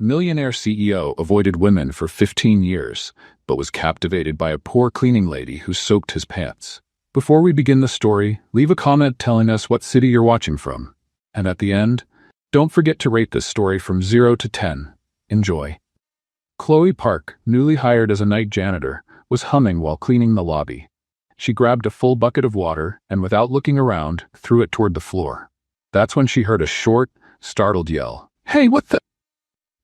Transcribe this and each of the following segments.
Millionaire CEO avoided women for 15 years, but was captivated by a poor cleaning lady who soaked his pants. Before we begin the story, leave a comment telling us what city you're watching from. And at the end, don't forget to rate this story from 0 to 10. Enjoy. Chloe Park, newly hired as a night janitor, was humming while cleaning the lobby. She grabbed a full bucket of water and, without looking around, threw it toward the floor. That's when she heard a short, startled yell. "Hey, what the—"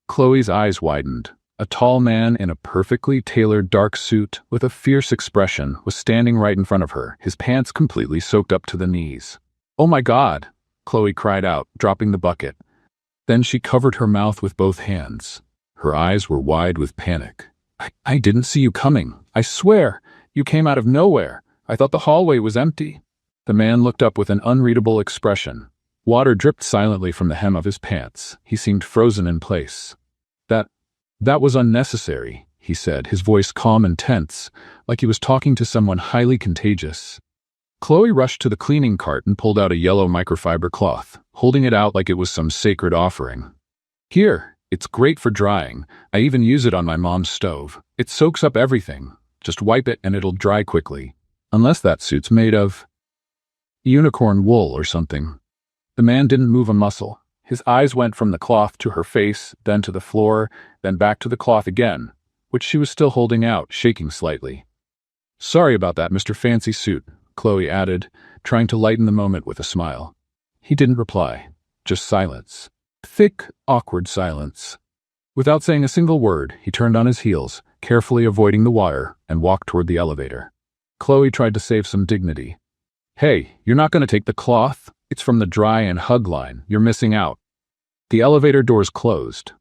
Chloe's eyes widened. A tall man in a perfectly tailored dark suit with a fierce expression was standing right in front of her, his pants completely soaked up to the knees. "Oh my God!" Chloe cried out, dropping the bucket. Then she covered her mouth with both hands. Her eyes were wide with panic. I didn't see you coming. I swear. You came out of nowhere. I thought the hallway was empty." The man looked up with an unreadable expression. Water dripped silently from the hem of his pants. He seemed frozen in place. That was unnecessary," he said, his voice calm and tense, like he was talking to someone highly contagious. Chloe rushed to the cleaning cart and pulled out a yellow microfiber cloth, holding it out like it was some sacred offering. "Here, it's great for drying. I even use it on my mom's stove. It soaks up everything. Just wipe it and it'll dry quickly. Unless that suit's made of unicorn wool or something." The man didn't move a muscle. His eyes went from the cloth to her face, then to the floor, then back to the cloth again, which she was still holding out, shaking slightly. "Sorry about that, Mr. Fancy Suit," Chloe added, trying to lighten the moment with a smile. He didn't reply, just silence. Thick, awkward silence. Without saying a single word, he turned on his heels, carefully avoiding the wire, and walked toward the elevator. Chloe tried to save some dignity. "Hey, you're not going to take the cloth? It's from the dry and hug line. You're missing out." The elevator doors closed.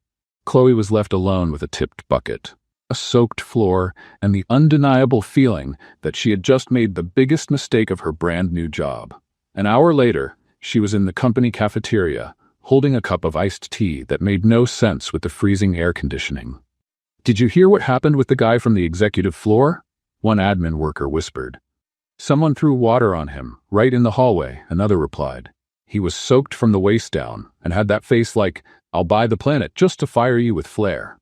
Chloe was left alone with a tipped bucket, a soaked floor, and the undeniable feeling that she had just made the biggest mistake of her brand new job. An hour later, she was in the company cafeteria, holding a cup of iced tea that made no sense with the freezing air conditioning. "Did you hear what happened with the guy from the executive floor?" one admin worker whispered. "Someone threw water on him, right in the hallway," another replied. "He was soaked from the waist down and had that face like, 'I'll buy the planet just to fire you with flair.'"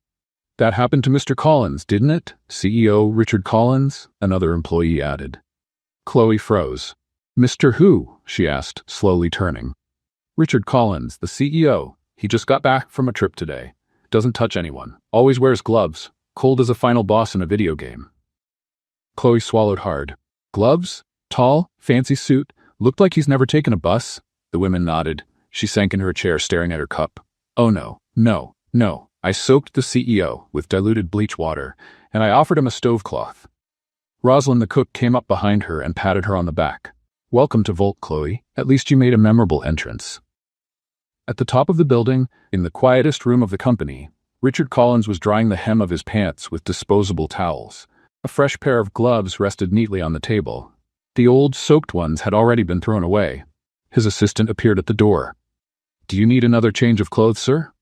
"That happened to Mr. Collins, didn't it? CEO Richard Collins?" another employee added. Chloe froze. "Mr. Who?" she asked, slowly turning. "Richard Collins, the CEO. He just got back from a trip today. Doesn't touch anyone. Always wears gloves. Cold as a final boss in a video game." Chloe swallowed hard. "Gloves? Tall? Fancy suit? Looked like he's never taken a bus?" The women nodded. She sank in her chair, staring at her cup. "Oh no. I soaked the CEO with diluted bleach water, and I offered him a stovecloth." Rosalind the cook came up behind her and patted her on the back. "Welcome to Volt, Chloe. At least you made a memorable entrance." At the top of the building, in the quietest room of the company, Richard Collins was drying the hem of his pants with disposable towels. A fresh pair of gloves rested neatly on the table. The old, soaked ones had already been thrown away. His assistant appeared at the door. "Do you need another change of clothes, sir?"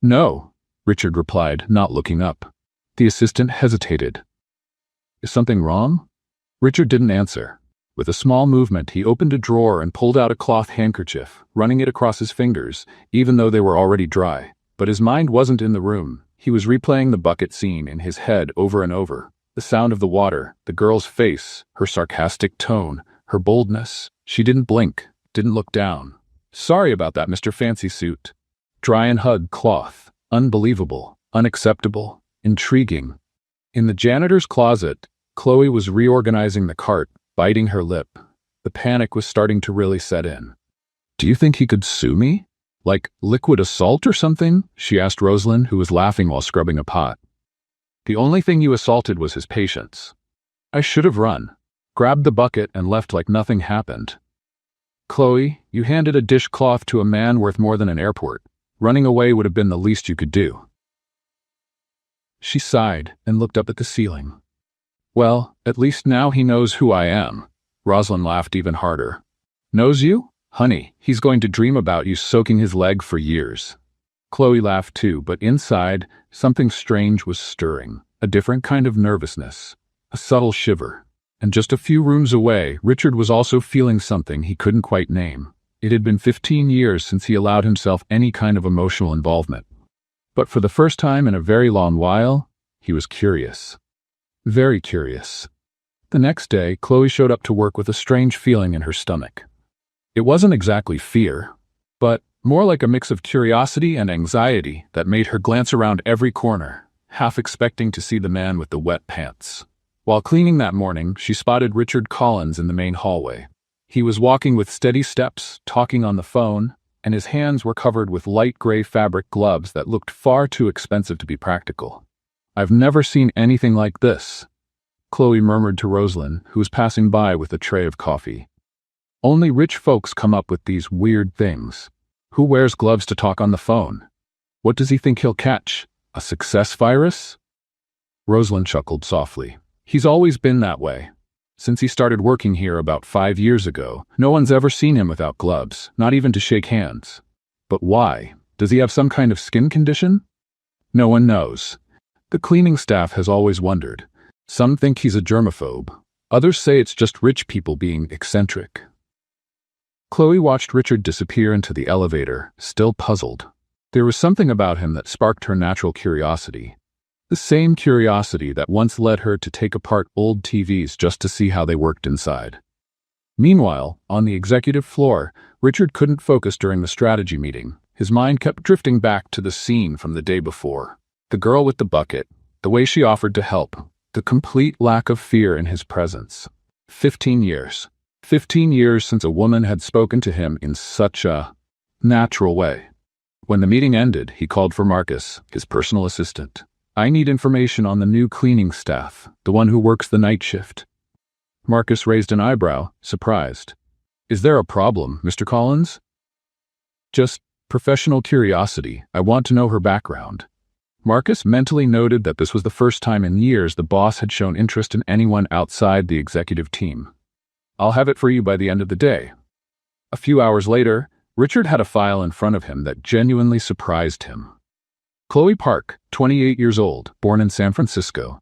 "No," Richard replied, not looking up. The assistant hesitated. "Is something wrong?" Richard didn't answer. With a small movement, he opened a drawer and pulled out a cloth handkerchief, running it across his fingers, even though they were already dry. But his mind wasn't in the room. He was replaying the bucket scene in his head over and over. The sound of the water, the girl's face, her sarcastic tone, her boldness. She didn't blink, didn't look down. "Sorry about that, Mr. Fancy Suit." Dry and hug cloth. Unbelievable, unacceptable, intriguing. In the janitor's closet, Chloe was reorganizing the cart, biting her lip. The panic was starting to really set in. "Do you think he could sue me? Like liquid assault or something?" she asked Rosalind, who was laughing while scrubbing a pot. "The only thing you assaulted was his patience." "I should have run, grabbed the bucket, and left like nothing happened." "Chloe, you handed a dishcloth to a man worth more than an airport. Running away would have been the least you could do." She sighed and looked up at the ceiling. "Well, at least now he knows who I am." Rosalind laughed even harder. "Knows you? Honey, he's going to dream about you soaking his leg for years." Chloe laughed too, but inside, something strange was stirring, a different kind of nervousness, a subtle shiver. And just a few rooms away, Richard was also feeling something he couldn't quite name. It had been 15 years since he allowed himself any kind of emotional involvement. But for the first time in a very long while, he was curious. Very curious. The next day, Chloe showed up to work with a strange feeling in her stomach. It wasn't exactly fear, but more like a mix of curiosity and anxiety that made her glance around every corner, half expecting to see the man with the wet pants. While cleaning that morning, she spotted Richard Collins in the main hallway. He was walking with steady steps, talking on the phone, and his hands were covered with light gray fabric gloves that looked far too expensive to be practical. "I've never seen anything like this," Chloe murmured to Rosalind, who was passing by with a tray of coffee. "Only rich folks come up with these weird things. Who wears gloves to talk on the phone? What does he think he'll catch? A success virus?" Rosalind chuckled softly. "He's always been that way. Since he started working here about 5 years ago, no one's ever seen him without gloves, not even to shake hands. But why? Does he have some kind of skin condition? No one knows. The cleaning staff has always wondered. Some think he's a germaphobe. Others say it's just rich people being eccentric." Chloe watched Richard disappear into the elevator, still puzzled. There was something about him that sparked her natural curiosity. The same curiosity that once led her to take apart old TVs just to see how they worked inside. Meanwhile, on the executive floor, Richard couldn't focus during the strategy meeting. His mind kept drifting back to the scene from the day before. The girl with the bucket, the way she offered to help, the complete lack of fear in his presence. 15 years. 15 years since a woman had spoken to him in such a natural way. When the meeting ended, he called for Marcus, his personal assistant. "I need information on the new cleaning staff, the one who works the night shift." Marcus raised an eyebrow, surprised. "Is there a problem, Mr. Collins?" "Just professional curiosity. I want to know her background." Marcus mentally noted that this was the first time in years the boss had shown interest in anyone outside the executive team. "I'll have it for you by the end of the day." A few hours later, Richard had a file in front of him that genuinely surprised him. Chloe Park, 28 years old, born in San Francisco.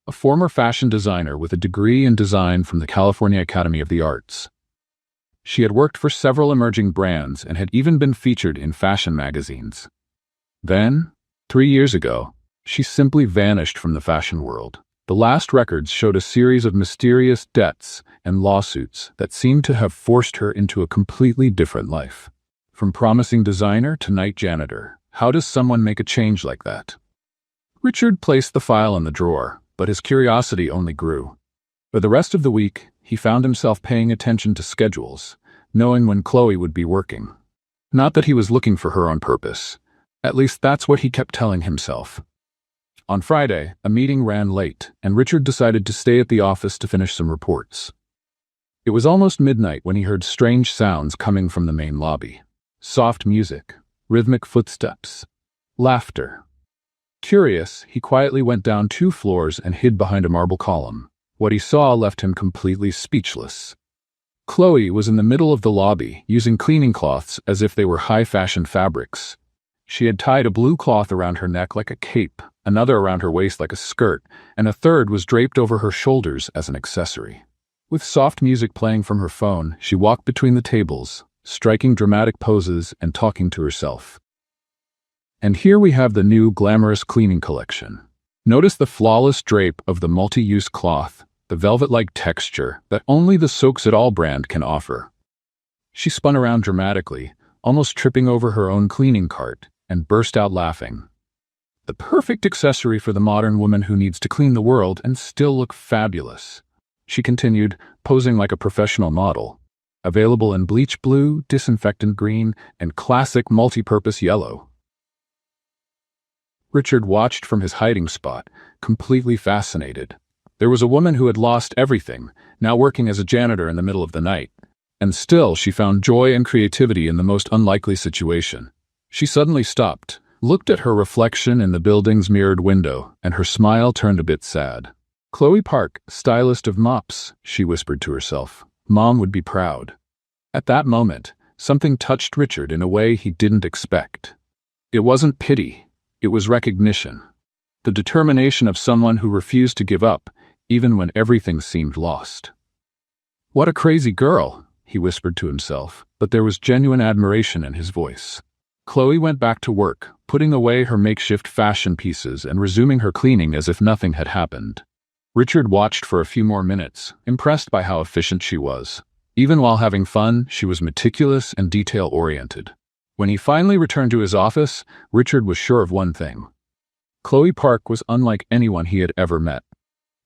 A former fashion designer with a degree in design from the California Academy of the Arts. She had worked for several emerging brands and had even been featured in fashion magazines. Then, 3 years ago, she simply vanished from the fashion world. The last records showed a series of mysterious debts and lawsuits that seemed to have forced her into a completely different life. From promising designer to night janitor, how does someone make a change like that? Richard placed the file in the drawer, but his curiosity only grew. For the rest of the week, he found himself paying attention to schedules, knowing when Chloe would be working. Not that he was looking for her on purpose. At least that's what he kept telling himself. On Friday, a meeting ran late, and Richard decided to stay at the office to finish some reports. It was almost midnight when he heard strange sounds coming from the main lobby. Soft music, rhythmic footsteps, laughter. Curious, he quietly went down 2 floors and hid behind a marble column. What he saw left him completely speechless. Chloe was in the middle of the lobby, using cleaning cloths as if they were high-fashion fabrics. She had tied a blue cloth around her neck like a cape, another around her waist like a skirt, and a third was draped over her shoulders as an accessory. With soft music playing from her phone, she walked between the tables, striking dramatic poses and talking to herself. And here we have the new glamorous cleaning collection. Notice the flawless drape of the multi-use cloth, the velvet-like texture that only the Soaks It All brand can offer. She spun around dramatically, almost tripping over her own cleaning cart, and burst out laughing. The perfect accessory for the modern woman who needs to clean the world and still look fabulous. She continued, posing like a professional model. Available in bleach blue, disinfectant green, and classic multi-purpose yellow. Richard watched from his hiding spot, completely fascinated. There was a woman who had lost everything, now working as a janitor in the middle of the night. And still, she found joy and creativity in the most unlikely situation. She suddenly stopped, looked at her reflection in the building's mirrored window, and her smile turned a bit sad. "Chloe Park, stylist of mops," she whispered to herself. "Mom would be proud." At that moment, something touched Richard in a way he didn't expect. It wasn't pity, it was recognition. The determination of someone who refused to give up, even when everything seemed lost. "What a crazy girl," he whispered to himself, but there was genuine admiration in his voice. Chloe went back to work, putting away her makeshift fashion pieces and resuming her cleaning as if nothing had happened. Richard watched for a few more minutes, impressed by how efficient she was. Even while having fun, she was meticulous and detail-oriented. When he finally returned to his office, Richard was sure of one thing. Chloe Park was unlike anyone he had ever met.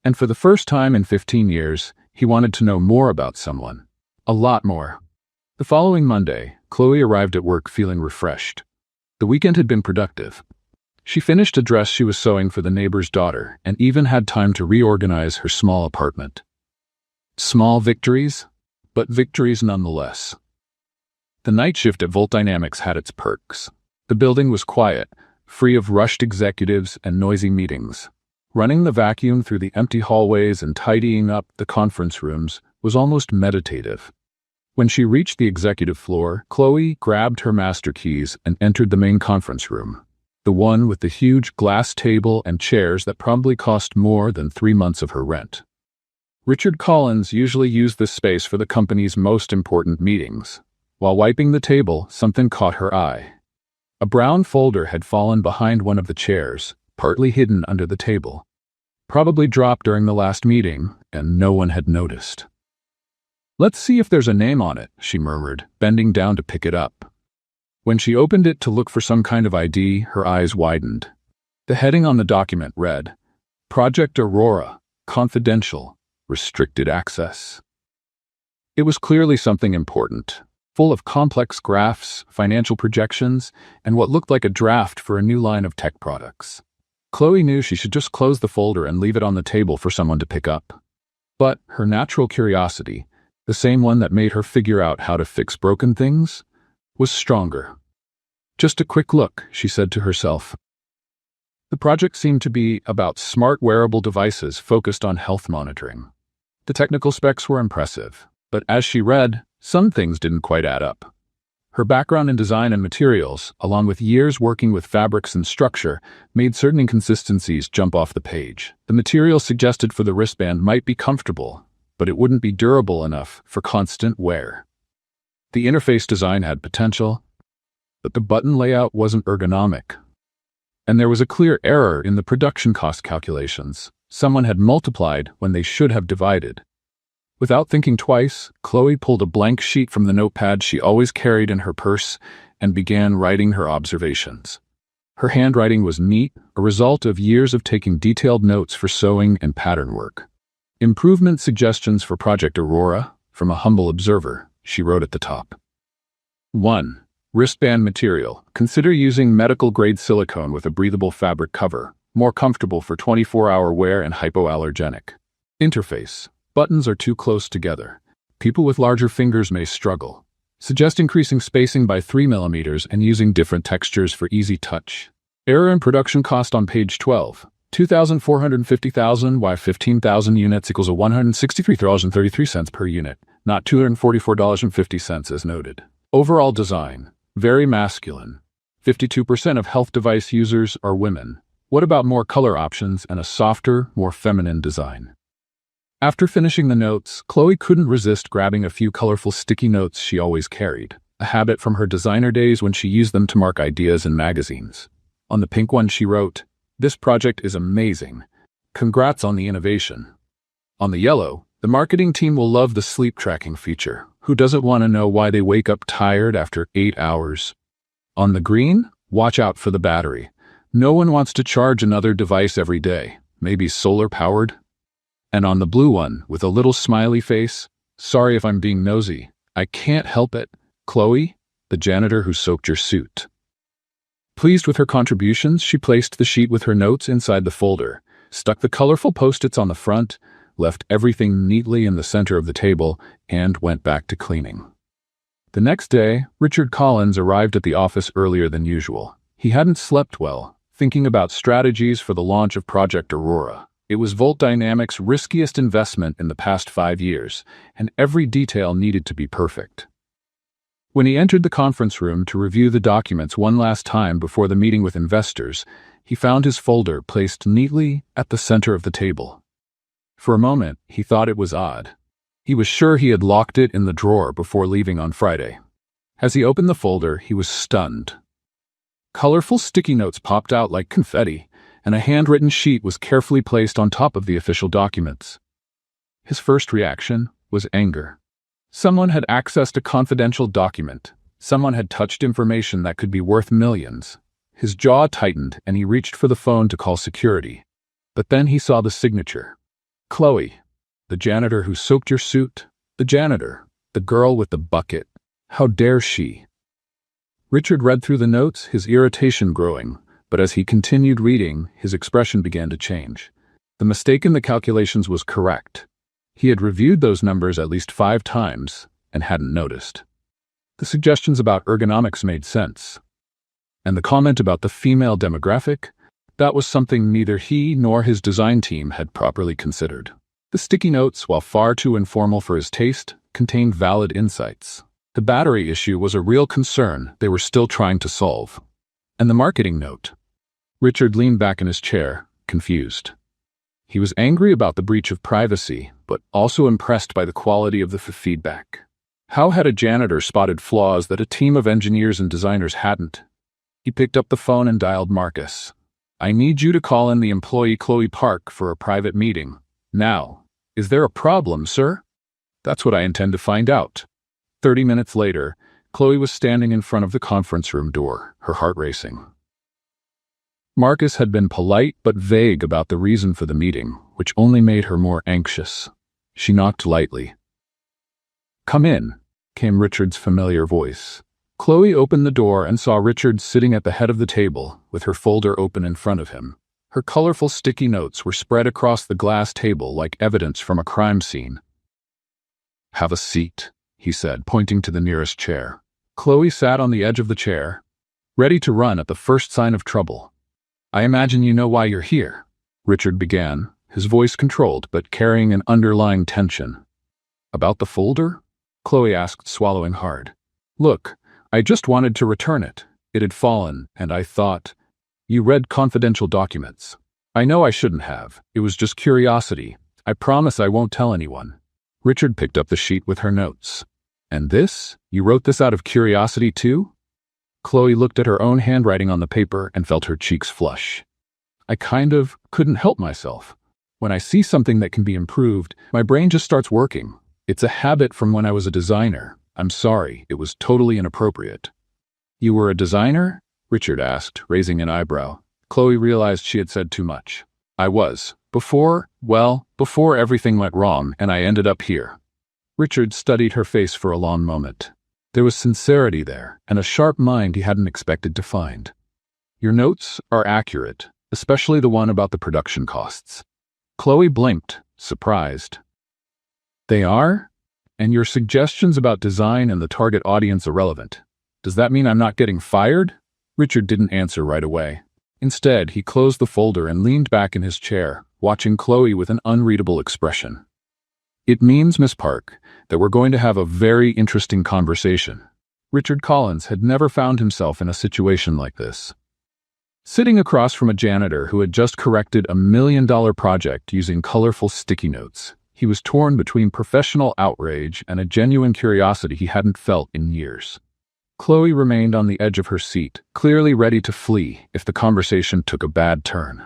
And for the first time in 15 years, he wanted to know more about someone. A lot more. The following Monday, Chloe arrived at work feeling refreshed. The weekend had been productive. She finished a dress she was sewing for the neighbor's daughter and even had time to reorganize her small apartment. Small victories, but victories nonetheless. The night shift at Volt Dynamics had its perks. The building was quiet, free of rushed executives and noisy meetings. Running the vacuum through the empty hallways and tidying up the conference rooms was almost meditative. When she reached the executive floor, Chloe grabbed her master keys and entered the main conference room, the one with the huge glass table and chairs that probably cost more than 3 months of her rent. Richard Collins usually used this space for the company's most important meetings. While wiping the table, something caught her eye. A brown folder had fallen behind one of the chairs, partly hidden under the table. Probably dropped during the last meeting, and no one had noticed. "Let's see if there's a name on it," she murmured, bending down to pick it up. When she opened it to look for some kind of ID, her eyes widened. The heading on the document read, "Project Aurora, Confidential, Restricted Access." It was clearly something important, full of complex graphs, financial projections, and what looked like a draft for a new line of tech products. Chloe knew she should just close the folder and leave it on the table for someone to pick up. But her natural curiosity, the same one that made her figure out how to fix broken things, was stronger. "Just a quick look," she said to herself. The project seemed to be about smart wearable devices focused on health monitoring. The technical specs were impressive, but as she read, some things didn't quite add up. Her background in design and materials, along with years working with fabrics and structure, made certain inconsistencies jump off the page. The material suggested for the wristband might be comfortable, but it wouldn't be durable enough for constant wear. The interface design had potential, but the button layout wasn't ergonomic. And there was a clear error in the production cost calculations. Someone had multiplied when they should have divided. Without thinking twice, Chloe pulled a blank sheet from the notepad she always carried in her purse and began writing her observations. Her handwriting was neat, a result of years of taking detailed notes for sewing and pattern work. "Improvement suggestions for Project Aurora, from a humble observer," she wrote at the top. 1. Wristband material. Consider using medical-grade silicone with a breathable fabric cover, more comfortable for 24-hour wear and hypoallergenic. Interface. Buttons are too close together. People with larger fingers may struggle. Suggest increasing spacing by 3 mm and using different textures for easy touch. Error in production cost on page 12. 2,450,000 by 15,000 units equals $163.33 per unit, not $244.50 as noted. Overall design. Very masculine. 52% of health device users are women. What about more color options and a softer, more feminine design? After finishing the notes, Chloe couldn't resist grabbing a few colorful sticky notes she always carried, a habit from her designer days when she used them to mark ideas in magazines. On the pink one she wrote, "This project is amazing. Congrats on the innovation." On the yellow, "The marketing team will love the sleep tracking feature. Who doesn't want to know why they wake up tired after 8 hours?" On the green, "Watch out for the battery. No one wants to charge another device every day, maybe solar-powered." And on the blue one, with a little smiley face, "Sorry if I'm being nosy. I can't help it. Chloe, the janitor who soaked your suit." Pleased with her contributions, she placed the sheet with her notes inside the folder, stuck the colorful post-its on the front, left everything neatly in the center of the table, and went back to cleaning. The next day, Richard Collins arrived at the office earlier than usual. He hadn't slept well, thinking about strategies for the launch of Project Aurora. It was Volt Dynamics' riskiest investment in the past 5 years, and every detail needed to be perfect. When he entered the conference room to review the documents one last time before the meeting with investors, he found his folder placed neatly at the center of the table. For a moment, he thought it was odd. He was sure he had locked it in the drawer before leaving on Friday. As he opened the folder, he was stunned. Colorful sticky notes popped out like confetti, and a handwritten sheet was carefully placed on top of the official documents. His first reaction was anger. Someone had accessed a confidential document. Someone had touched information that could be worth millions. His jaw tightened, and he reached for the phone to call security. But then he saw the signature. Chloe, the janitor who soaked your suit. The janitor, the girl with the bucket. How dare she? Richard read through the notes, his irritation growing, but as he continued reading, his expression began to change. The mistake in the calculations was correct. He had reviewed those numbers at least 5 times and hadn't noticed. The suggestions about ergonomics made sense. And the comment about the female demographic, that was something neither he nor his design team had properly considered. The sticky notes, while far too informal for his taste, contained valid insights. The battery issue was a real concern they were still trying to solve. And the marketing note. Richard leaned back in his chair, confused. He was angry about the breach of privacy, but also impressed by the quality of the feedback. How had a janitor spotted flaws that a team of engineers and designers hadn't? He picked up the phone and dialed Marcus. I need you to call in the employee Chloe Park for a private meeting. Now. Is there a problem, sir? That's what I intend to find out. 30 minutes later, Chloe was standing in front of the conference room door, her heart racing. Marcus had been polite but vague about the reason for the meeting, which only made her more anxious. She knocked lightly. Come in, came Richard's familiar voice. Chloe opened the door and saw Richard sitting at the head of the table, with her folder open in front of him. Her colorful sticky notes were spread across the glass table like evidence from a crime scene. Have a seat, he said, pointing to the nearest chair. Chloe sat on the edge of the chair, ready to run at the first sign of trouble. I imagine you know why you're here, Richard began, his voice controlled but carrying an underlying tension. About the folder? Chloe asked, swallowing hard. Look, I just wanted to return it. It had fallen, and I thought, you read confidential documents. I know I shouldn't have. It was just curiosity. I promise I won't tell anyone. Richard picked up the sheet with her notes. And this? You wrote this out of curiosity too? Chloe looked at her own handwriting on the paper and felt her cheeks flush. I kind of couldn't help myself. When I see something that can be improved, my brain just starts working. It's a habit from when I was a designer. I'm sorry, it was totally inappropriate. You were a designer? Richard asked, raising an eyebrow. Chloe realized she had said too much. I was. Before everything went wrong and I ended up here. Richard studied her face for a long moment. There was sincerity there, and a sharp mind he hadn't expected to find. Your notes are accurate, especially the one about the production costs. Chloe blinked, surprised. They are? And your suggestions about design and the target audience irrelevant. Does that mean I'm not getting fired? Richard didn't answer right away. Instead, he closed the folder and leaned back in his chair, watching Chloe with an unreadable expression. It means, Miss Park, that we're going to have a very interesting conversation. Richard Collins had never found himself in a situation like this. Sitting across from a janitor who had just corrected a $1 million project using colorful sticky notes, he was torn between professional outrage and a genuine curiosity he hadn't felt in years. Chloe remained on the edge of her seat, clearly ready to flee if the conversation took a bad turn.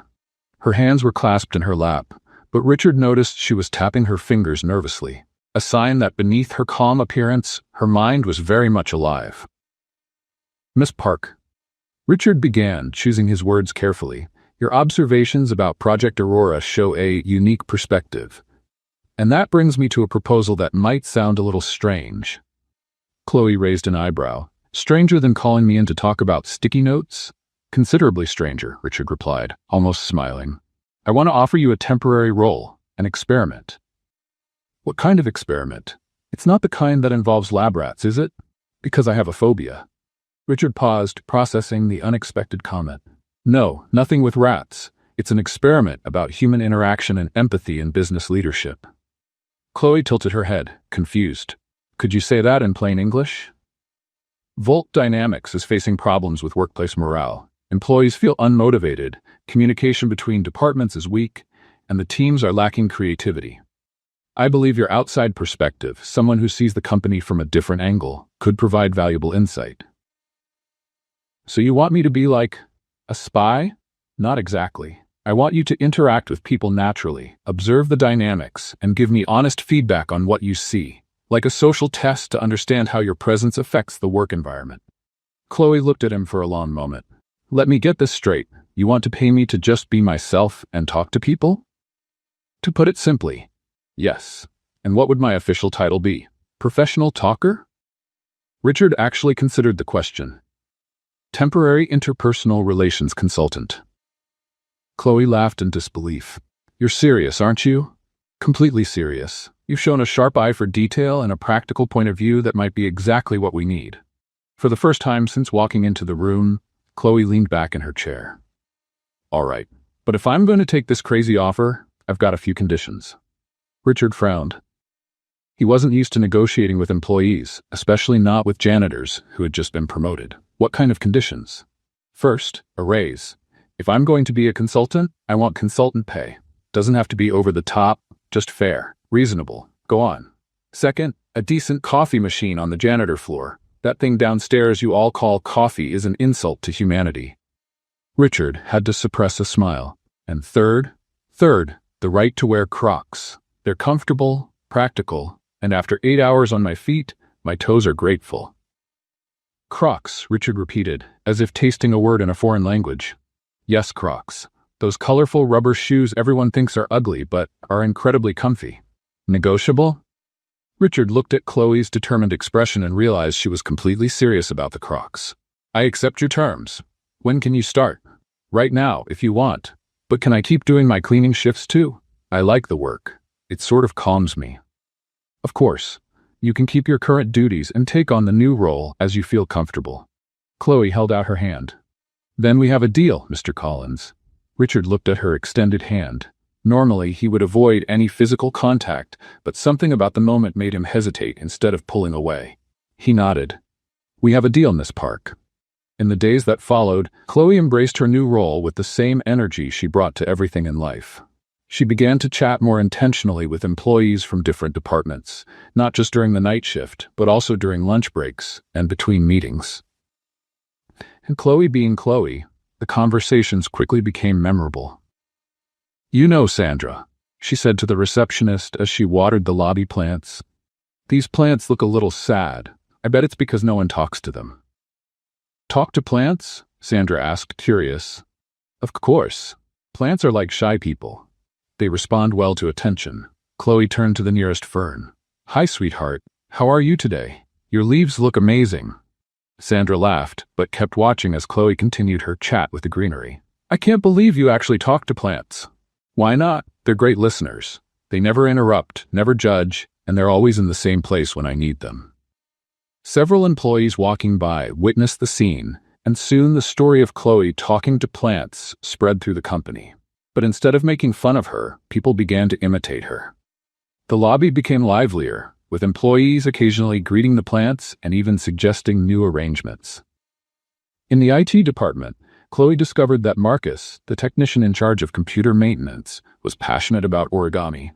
Her hands were clasped in her lap, but Richard noticed she was tapping her fingers nervously, a sign that beneath her calm appearance, her mind was very much alive. Miss Park. Richard began, choosing his words carefully. Your observations about Project Aurora show a unique perspective. And that brings me to a proposal that might sound a little strange. Chloe raised an eyebrow. Stranger than calling me in to talk about sticky notes? Considerably stranger, Richard replied, almost smiling. I want to offer you a temporary role, an experiment. What kind of experiment? It's not the kind that involves lab rats, is it? Because I have a phobia. Richard paused, processing the unexpected comment. No, nothing with rats. It's an experiment about human interaction and empathy in business leadership. Chloe tilted her head, confused. Could you say that in plain English? Volt Dynamics is facing problems with workplace morale. Employees feel unmotivated, communication between departments is weak, and the teams are lacking creativity. I believe your outside perspective, someone who sees the company from a different angle, could provide valuable insight. So you want me to be like a spy? Not exactly. I want you to interact with people naturally, observe the dynamics, and give me honest feedback on what you see, like a social test to understand how your presence affects the work environment. Chloe looked at him for a long moment. Let me get this straight. You want to pay me to just be myself and talk to people? To put it simply, yes. And what would my official title be? Professional talker? Richard actually considered the question. Temporary interpersonal relations consultant. Chloe laughed in disbelief. You're serious, aren't you? Completely serious. You've shown a sharp eye for detail and a practical point of view that might be exactly what we need. For the first time since walking into the room, Chloe leaned back in her chair. All right, but if I'm going to take this crazy offer, I've got a few conditions. Richard frowned. He wasn't used to negotiating with employees, especially not with janitors who had just been promoted. What kind of conditions? First, a raise. If I'm going to be a consultant, I want consultant pay. Doesn't have to be over the top, just fair, reasonable. Go on. Second, a decent coffee machine on the janitor floor. That thing downstairs you all call coffee is an insult to humanity. Richard had to suppress a smile. And third, the right to wear Crocs. They're comfortable, practical, and after 8 hours on my feet, my toes are grateful. Crocs, Richard repeated, as if tasting a word in a foreign language. Yes, Crocs. Those colorful rubber shoes everyone thinks are ugly but are incredibly comfy. Negotiable? Richard looked at Chloe's determined expression and realized she was completely serious about the Crocs. I accept your terms. When can you start? Right now, if you want. But can I keep doing my cleaning shifts too? I like the work. It sort of calms me. Of course. You can keep your current duties and take on the new role as you feel comfortable. Chloe held out her hand. Then we have a deal, Mr. Collins. Richard looked at her extended hand. Normally, he would avoid any physical contact, but something about the moment made him hesitate instead of pulling away. He nodded. We have a deal, Miss Park. In the days that followed, Chloe embraced her new role with the same energy she brought to everything in life. She began to chat more intentionally with employees from different departments, not just during the night shift, but also during lunch breaks and between meetings. And Chloe being Chloe, the conversations quickly became memorable. You know, Sandra, she said to the receptionist as she watered the lobby plants. These plants look a little sad. I bet it's because no one talks to them. Talk to plants? Sandra asked, curious. Of course. Plants are like shy people. They respond well to attention. Chloe turned to the nearest fern. Hi, sweetheart. How are you today? Your leaves look amazing. Sandra laughed, but kept watching as Chloe continued her chat with the greenery. I can't believe you actually talk to plants. Why not? They're great listeners. They never interrupt, never judge, and they're always in the same place when I need them. Several employees walking by witnessed the scene, and soon the story of Chloe talking to plants spread through the company. But instead of making fun of her, people began to imitate her. The lobby became livelier, with employees occasionally greeting the plants and even suggesting new arrangements. In the IT department, Chloe discovered that Marcus, the technician in charge of computer maintenance, was passionate about origami.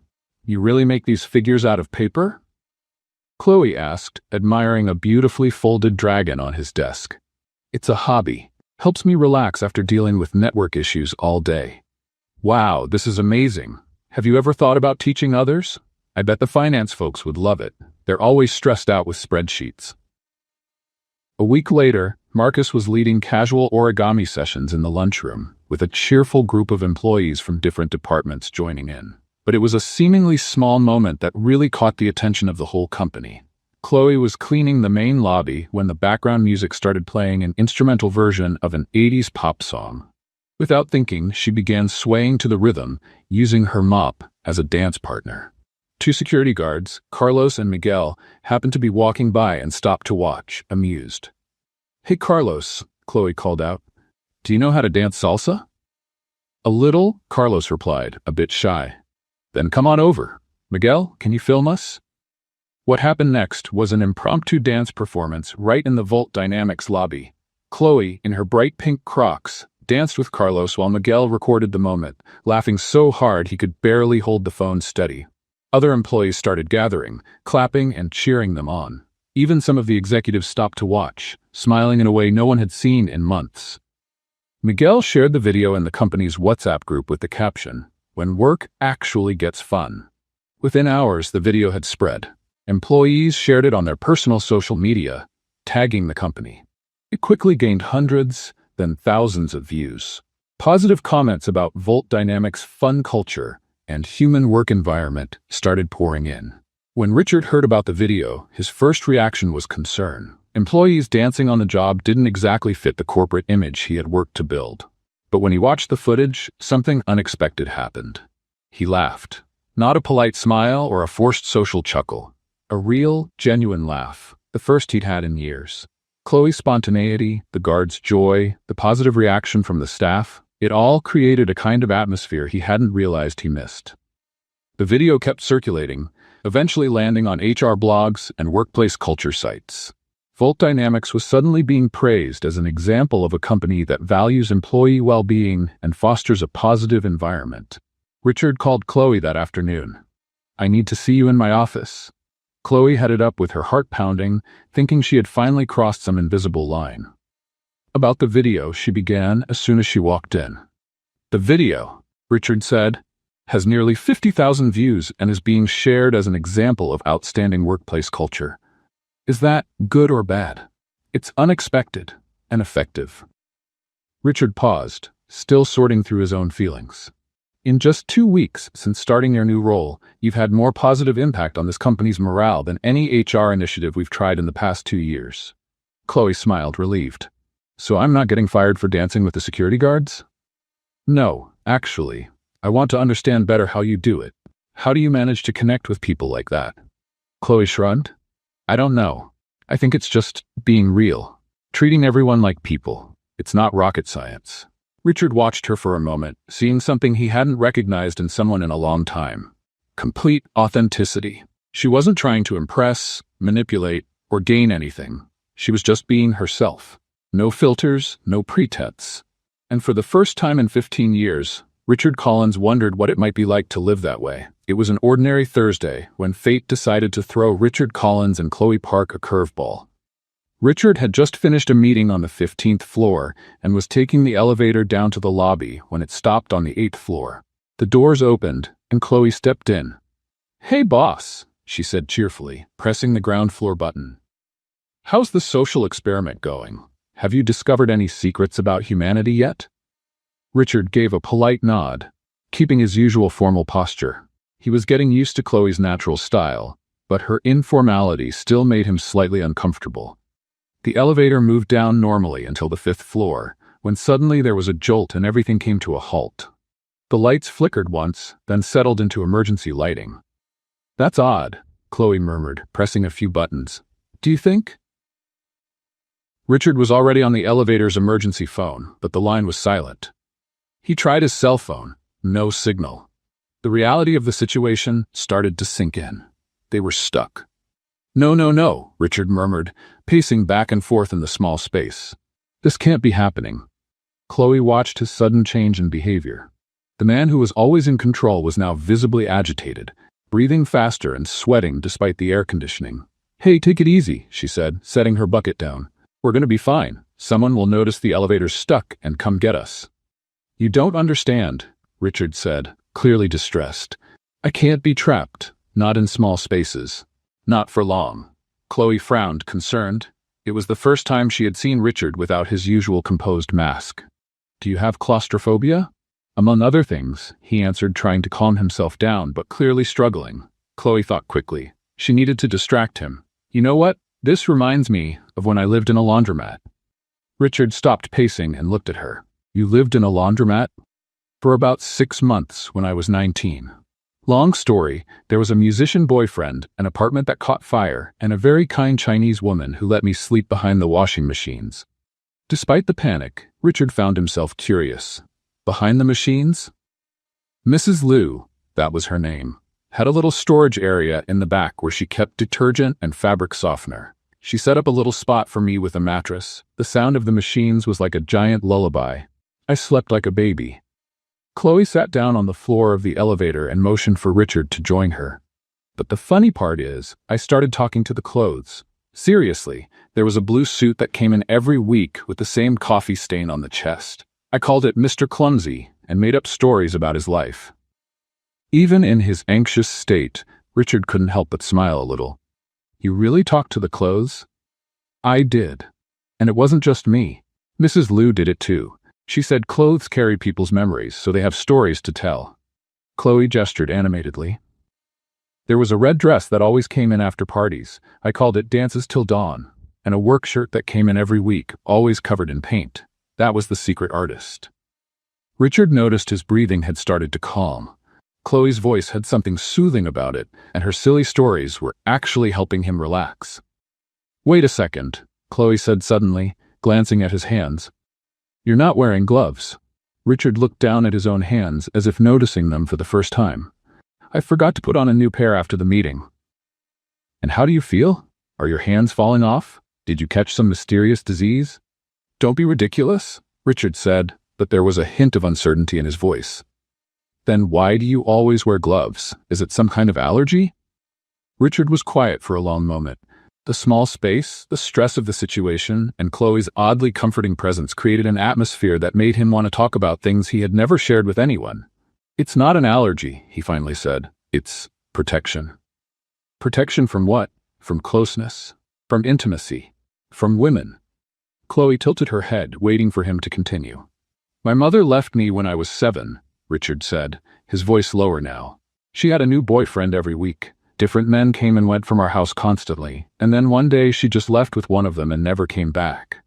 You really make these figures out of paper? Chloe asked, admiring a beautifully folded dragon on his desk. It's a hobby. Helps me relax after dealing with network issues all day. Wow, this is amazing. Have you ever thought about teaching others? I bet the finance folks would love it. They're always stressed out with spreadsheets. A week later, Marcus was leading casual origami sessions in the lunchroom, with a cheerful group of employees from different departments joining in. But it was a seemingly small moment that really caught the attention of the whole company. Chloe was cleaning the main lobby when the background music started playing an instrumental version of an 80s pop song. Without thinking, she began swaying to the rhythm, using her mop as a dance partner. Two security guards, Carlos and Miguel, happened to be walking by and stopped to watch, amused. Hey Carlos, Chloe called out. Do you know how to dance salsa? A little, Carlos replied, a bit shy. Then come on over. Miguel, can you film us? What happened next was an impromptu dance performance right in the Volt Dynamics lobby. Chloe, in her bright pink Crocs, danced with Carlos while Miguel recorded the moment, laughing so hard he could barely hold the phone steady. Other employees started gathering, clapping and cheering them on. Even some of the executives stopped to watch, smiling in a way no one had seen in months. Miguel shared the video in the company's WhatsApp group with the caption, "When work actually gets fun." Within hours, the video had spread. Employees shared it on their personal social media, tagging the company. It quickly gained hundreds, then thousands of views. Positive comments about Volt Dynamics' fun culture and human work environment started pouring in. When Richard heard about the video, his first reaction was concern. Employees dancing on the job didn't exactly fit the corporate image he had worked to build. But when he watched the footage, something unexpected happened. He laughed. Not a polite smile or a forced social chuckle. A real, genuine laugh, the first he'd had in years. Chloe's spontaneity, the guards' joy, the positive reaction from the staff, it all created a kind of atmosphere he hadn't realized he missed. The video kept circulating, eventually landing on HR blogs and workplace culture sites. Volt Dynamics was suddenly being praised as an example of a company that values employee well-being and fosters a positive environment. Richard called Chloe that afternoon. "I need to see you in my office." Chloe headed up with her heart pounding, thinking she had finally crossed some invisible line. About the video, she began as soon as she walked in. "The video," Richard said, "has nearly 50,000 views and is being shared as an example of outstanding workplace culture. Is that good or bad? It's unexpected and effective." Richard paused, still sorting through his own feelings. "In just 2 weeks since starting your new role, you've had more positive impact on this company's morale than any HR initiative we've tried in the past 2 years. Chloe smiled, relieved. "So I'm not getting fired for dancing with the security guards?" "No, actually. I want to understand better how you do it. How do you manage to connect with people like that?" Chloe shrugged. "I don't know. I think it's just being real. Treating everyone like people. It's not rocket science." Richard watched her for a moment, seeing something he hadn't recognized in someone in a long time. Complete authenticity. She wasn't trying to impress, manipulate, or gain anything. She was just being herself. No filters, no pretense. And for the first time in 15 years, Richard Collins wondered what it might be like to live that way. It was an ordinary Thursday when fate decided to throw Richard Collins and Chloe Park a curveball. Richard had just finished a meeting on the 15th floor and was taking the elevator down to the lobby when it stopped on the 8th floor. The doors opened, and Chloe stepped in. "Hey, boss," she said cheerfully, pressing the ground floor button. "How's the social experiment going? Have you discovered any secrets about humanity yet?" Richard gave a polite nod, keeping his usual formal posture. He was getting used to Chloe's natural style, but her informality still made him slightly uncomfortable. The elevator moved down normally until the 5th floor, when suddenly there was a jolt and everything came to a halt. The lights flickered once, then settled into emergency lighting. "That's odd," Chloe murmured, pressing a few buttons. "Do you think?" Richard was already on the elevator's emergency phone, but the line was silent. He tried his cell phone. No signal. The reality of the situation started to sink in. They were stuck. No, Richard murmured, pacing back and forth in the small space. "This can't be happening." Chloe watched his sudden change in behavior. The man who was always in control was now visibly agitated, breathing faster and sweating despite the air conditioning. "Hey, take it easy," she said, setting her bucket down. "We're going to be fine. Someone will notice the elevator's stuck and come get us." "You don't understand," Richard said, clearly distressed. "I can't be trapped, not in small spaces. Not for long." Chloe frowned, concerned. It was the first time she had seen Richard without his usual composed mask. "Do you have claustrophobia?" "Among other things," he answered, trying to calm himself down, but clearly struggling. Chloe thought quickly. She needed to distract him. "You know what? This reminds me of when I lived in a laundromat." Richard stopped pacing and looked at her. "You lived in a laundromat?" "For about 6 months when I was 19. Long story, there was a musician boyfriend, an apartment that caught fire, and a very kind Chinese woman who let me sleep behind the washing machines." Despite the panic, Richard found himself curious. Behind the machines? Mrs. Liu, that was her name, had a little storage area in the back where she kept detergent and fabric softener. She set up a little spot for me with a mattress. The sound of the machines was like a giant lullaby. I slept like a baby. Chloe sat down on the floor of the elevator and motioned for Richard to join her. "But the funny part is, I started talking to the clothes. Seriously, there was a blue suit that came in every week with the same coffee stain on the chest. I called it Mr. Clumsy and made up stories about his life. Even in his anxious state, Richard couldn't help but smile a little. You really talked to the clothes? I did. And it wasn't just me. Mrs. Liu did it too. She said clothes carry people's memories, so they have stories to tell. Chloe gestured animatedly. There was a red dress that always came in after parties. I called it Dances Till Dawn. And a work shirt that came in every week, always covered in paint. That was the secret artist. Richard noticed his breathing had started to calm. Chloe's voice had something soothing about it, and her silly stories were actually helping him relax. Wait a second, Chloe said suddenly, glancing at his hands. You're not wearing gloves. Richard looked down at his own hands as if noticing them for the first time. I forgot to put on a new pair after the meeting. And how do you feel? Are your hands falling off? Did you catch some mysterious disease? Don't be ridiculous, Richard said, but there was a hint of uncertainty in his voice. Then why do you always wear gloves? Is it some kind of allergy? Richard was quiet for a long moment. The small space, the stress of the situation, and Chloe's oddly comforting presence created an atmosphere that made him want to talk about things he had never shared with anyone. It's not an allergy, he finally said. It's protection. Protection from what? From closeness. From intimacy. From women. Chloe tilted her head, waiting for him to continue. My mother left me when I was 7, Richard said, his voice lower now. She had a new boyfriend every week. Different men came and went from our house constantly, and then one day she just left with one of them and never came back.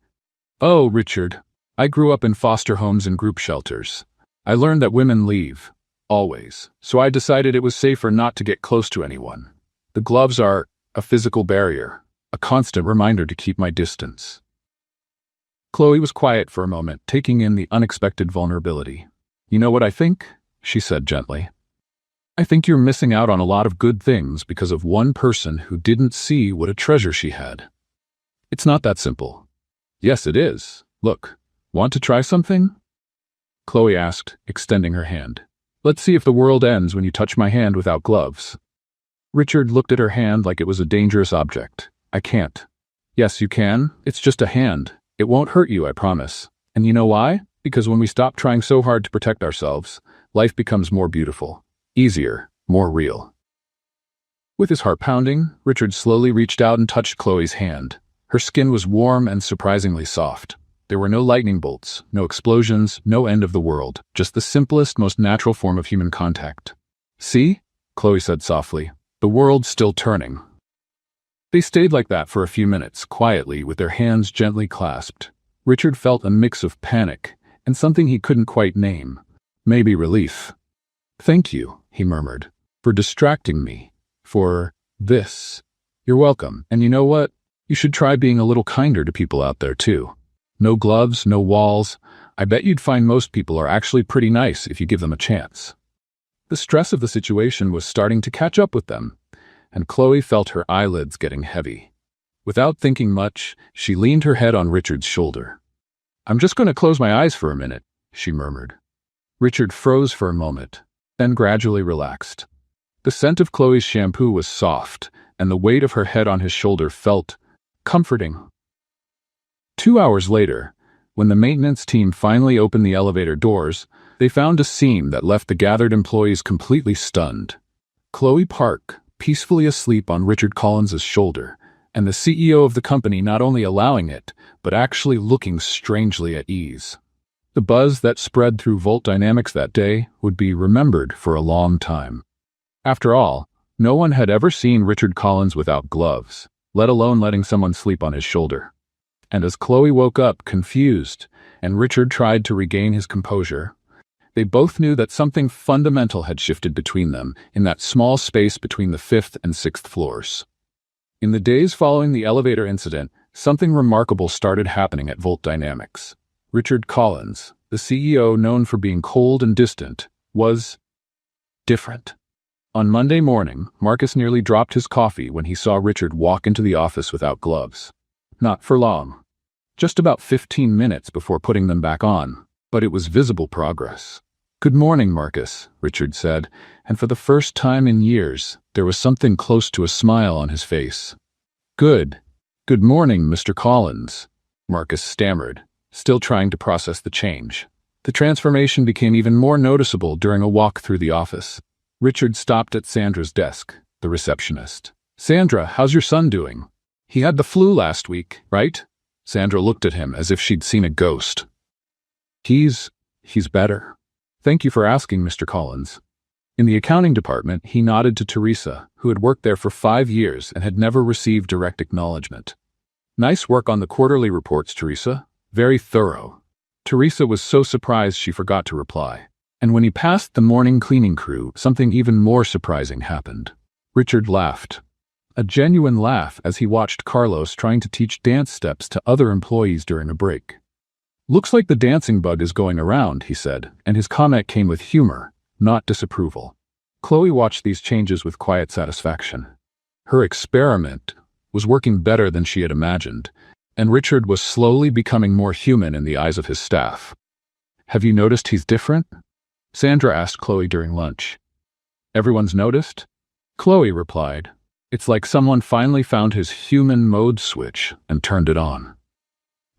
Oh, Richard, I grew up in foster homes and group shelters. I learned that women leave. Always. So I decided it was safer not to get close to anyone. The gloves are a physical barrier, a constant reminder to keep my distance. Chloe was quiet for a moment, taking in the unexpected vulnerability. You know what I think? She said gently. I think you're missing out on a lot of good things because of one person who didn't see what a treasure she had. It's not that simple. Yes, it is. Look, want to try something? Chloe asked, extending her hand. Let's see if the world ends when you touch my hand without gloves. Richard looked at her hand like it was a dangerous object. I can't. Yes, you can. It's just a hand. It won't hurt you, I promise. And you know why? Because when we stop trying so hard to protect ourselves, life becomes more beautiful, easier, more real. With his heart pounding, Richard slowly reached out and touched Chloe's hand. Her skin was warm and surprisingly soft. There were no lightning bolts, no explosions, no end of the world, just the simplest, most natural form of human contact. See? Chloe said softly. The world's still turning. They stayed like that for a few minutes, quietly, with their hands gently clasped. Richard felt a mix of panic and something he couldn't quite name. Maybe relief. Thank you, he murmured, for distracting me. For this. You're welcome. And you know what? You should try being a little kinder to people out there, too. No gloves, no walls. I bet you'd find most people are actually pretty nice if you give them a chance. The stress of the situation was starting to catch up with them, and Chloe felt her eyelids getting heavy. Without thinking much, she leaned her head on Richard's shoulder. I'm just going to close my eyes for a minute, she murmured. Richard froze for a moment, then gradually relaxed. The scent of Chloe's shampoo was soft, and the weight of her head on his shoulder felt comforting. 2 hours later, when the maintenance team finally opened the elevator doors, they found a scene that left the gathered employees completely stunned. Chloe Park, peacefully asleep on Richard Collins's shoulder, and the CEO of the company not only allowing it, but actually looking strangely at ease. The buzz that spread through Volt Dynamics that day would be remembered for a long time. After all, no one had ever seen Richard Collins without gloves, let alone letting someone sleep on his shoulder. And as Chloe woke up, confused, and Richard tried to regain his composure, they both knew that something fundamental had shifted between them in that small space between the 5th and 6th floors. In the days following the elevator incident, something remarkable started happening at Volt Dynamics. Richard Collins, the CEO known for being cold and distant, was different. On Monday morning, Marcus nearly dropped his coffee when he saw Richard walk into the office without gloves. Not for long. Just about 15 minutes before putting them back on, but it was visible progress. Good morning, Marcus, Richard said, and for the first time in years, there was something close to a smile on his face. Good. Good morning, Mr. Collins, Marcus stammered, still trying to process the change. The transformation became even more noticeable during a walk through the office. Richard stopped at Sandra's desk, the receptionist. Sandra, how's your son doing? He had the flu last week, right? Sandra looked at him as if she'd seen a ghost. He's better. Thank you for asking, Mr. Collins. In the accounting department, he nodded to Teresa, who had worked there for 5 years and had never received direct acknowledgement. Nice work on the quarterly reports, Teresa. Very thorough. Teresa was so surprised she forgot to reply. And when he passed the morning cleaning crew, something even more surprising happened. Richard laughed. A genuine laugh as he watched Carlos trying to teach dance steps to other employees during a break. Looks like the dancing bug is going around, he said, and his comment came with humor, not disapproval. Chloe watched these changes with quiet satisfaction. Her experiment was working better than she had imagined, and Richard was slowly becoming more human in the eyes of his staff. Have you noticed he's different? Sandra asked Chloe during lunch. Everyone's noticed? Chloe replied, it's like someone finally found his human mode switch and turned it on.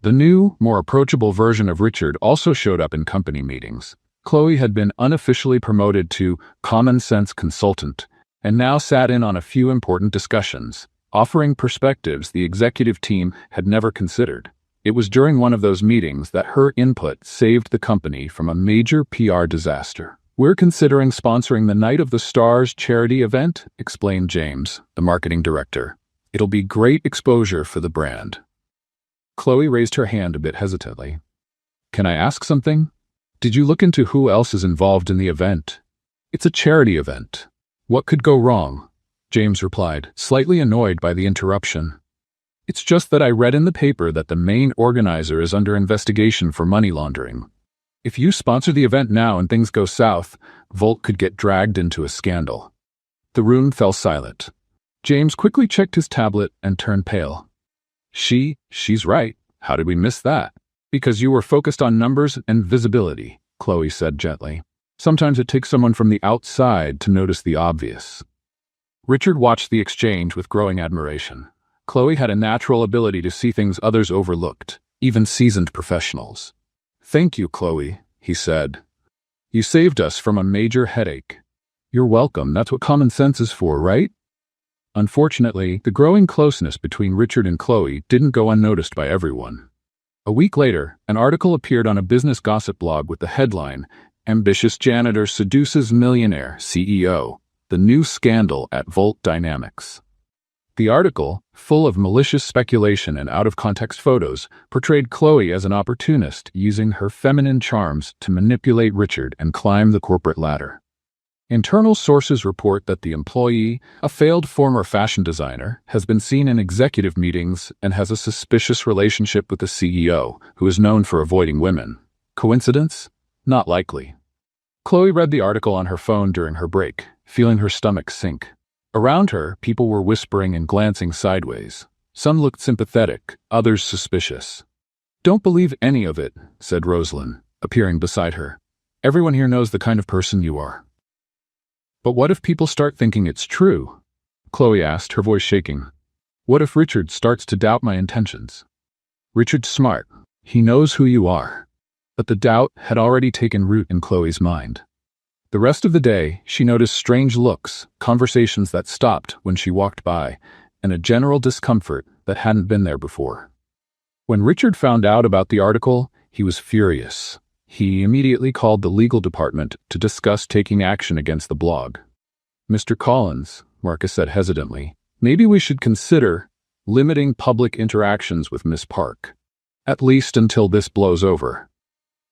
The new, more approachable version of Richard also showed up in company meetings. Chloe had been unofficially promoted to common sense consultant and now sat in on a few important discussions, offering perspectives the executive team had never considered. It was during one of those meetings that her input saved the company from a major PR disaster. We're considering sponsoring the Night of the Stars charity event, explained James, the marketing director. It'll be great exposure for the brand. Chloe raised her hand a bit hesitantly. Can I ask something? Did you look into who else is involved in the event? It's a charity event. What could go wrong? James replied, slightly annoyed by the interruption. It's just that I read in the paper that the main organizer is under investigation for money laundering. If you sponsor the event now and things go south, Volt could get dragged into a scandal. The room fell silent. James quickly checked his tablet and turned pale. She's right. How did we miss that? Because you were focused on numbers and visibility, Chloe said gently. Sometimes it takes someone from the outside to notice the obvious. Richard watched the exchange with growing admiration. Chloe had a natural ability to see things others overlooked, even seasoned professionals. Thank you, Chloe, he said. You saved us from a major headache. You're welcome. That's what common sense is for, right? Unfortunately, the growing closeness between Richard and Chloe didn't go unnoticed by everyone. A week later, an article appeared on a business gossip blog with the headline, Ambitious Janitor Seduces Millionaire CEO, the New Scandal at Volt Dynamics. The article, full of malicious speculation and out-of-context photos, portrayed Chloe as an opportunist using her feminine charms to manipulate Richard and climb the corporate ladder. Internal sources report that the employee, a failed former fashion designer, has been seen in executive meetings and has a suspicious relationship with the CEO, who is known for avoiding women. Coincidence? Not likely. Chloe read the article on her phone during her break, feeling her stomach sink. Around her, people were whispering and glancing sideways. Some looked sympathetic, others suspicious. Don't believe any of it, said Rosalind, appearing beside her. Everyone here knows the kind of person you are. But what if people start thinking it's true? Chloe asked, her voice shaking. What if Richard starts to doubt my intentions? Richard's smart. He knows who you are. But the doubt had already taken root in Chloe's mind. The rest of the day, she noticed strange looks, conversations that stopped when she walked by, and a general discomfort that hadn't been there before. When Richard found out about the article, he was furious. He immediately called the legal department to discuss taking action against the blog. Mr. Collins, Marcus said hesitantly, maybe we should consider limiting public interactions with Miss Park, at least until this blows over.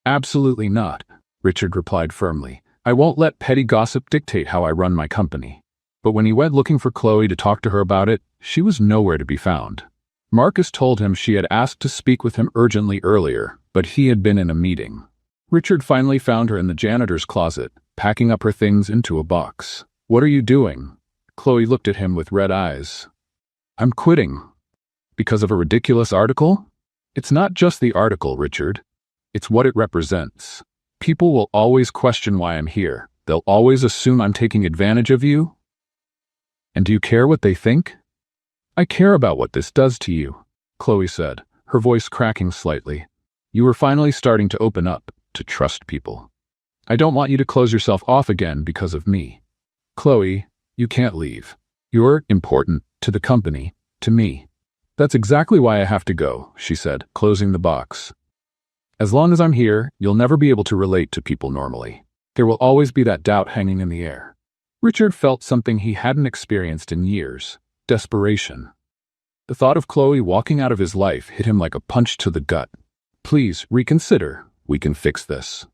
Absolutely not, Richard replied firmly. I won't let petty gossip dictate how I run my company. But when he went looking for Chloe to talk to her about it, she was nowhere to be found. Marcus told him she had asked to speak with him urgently earlier, but he had been in a meeting. Richard finally found her in the janitor's closet, packing up her things into a box. What are you doing? Chloe looked at him with red eyes. I'm quitting. Because of a ridiculous article? It's not just the article, Richard. It's what it represents. People will always question why I'm here. They'll always assume I'm taking advantage of you. And do you care what they think? I care about what this does to you. Chloe said, her voice cracking slightly. You were finally starting to open up, to trust people. I don't want you to close yourself off again because of me. Chloe, you can't leave. You're important to the company, to me. That's exactly why I have to go, she said, closing the box. As long as I'm here, you'll never be able to relate to people normally. There will always be that doubt hanging in the air. Richard felt something he hadn't experienced in years: desperation. The thought of Chloe walking out of his life hit him like a punch to the gut. Please, reconsider. We can fix this.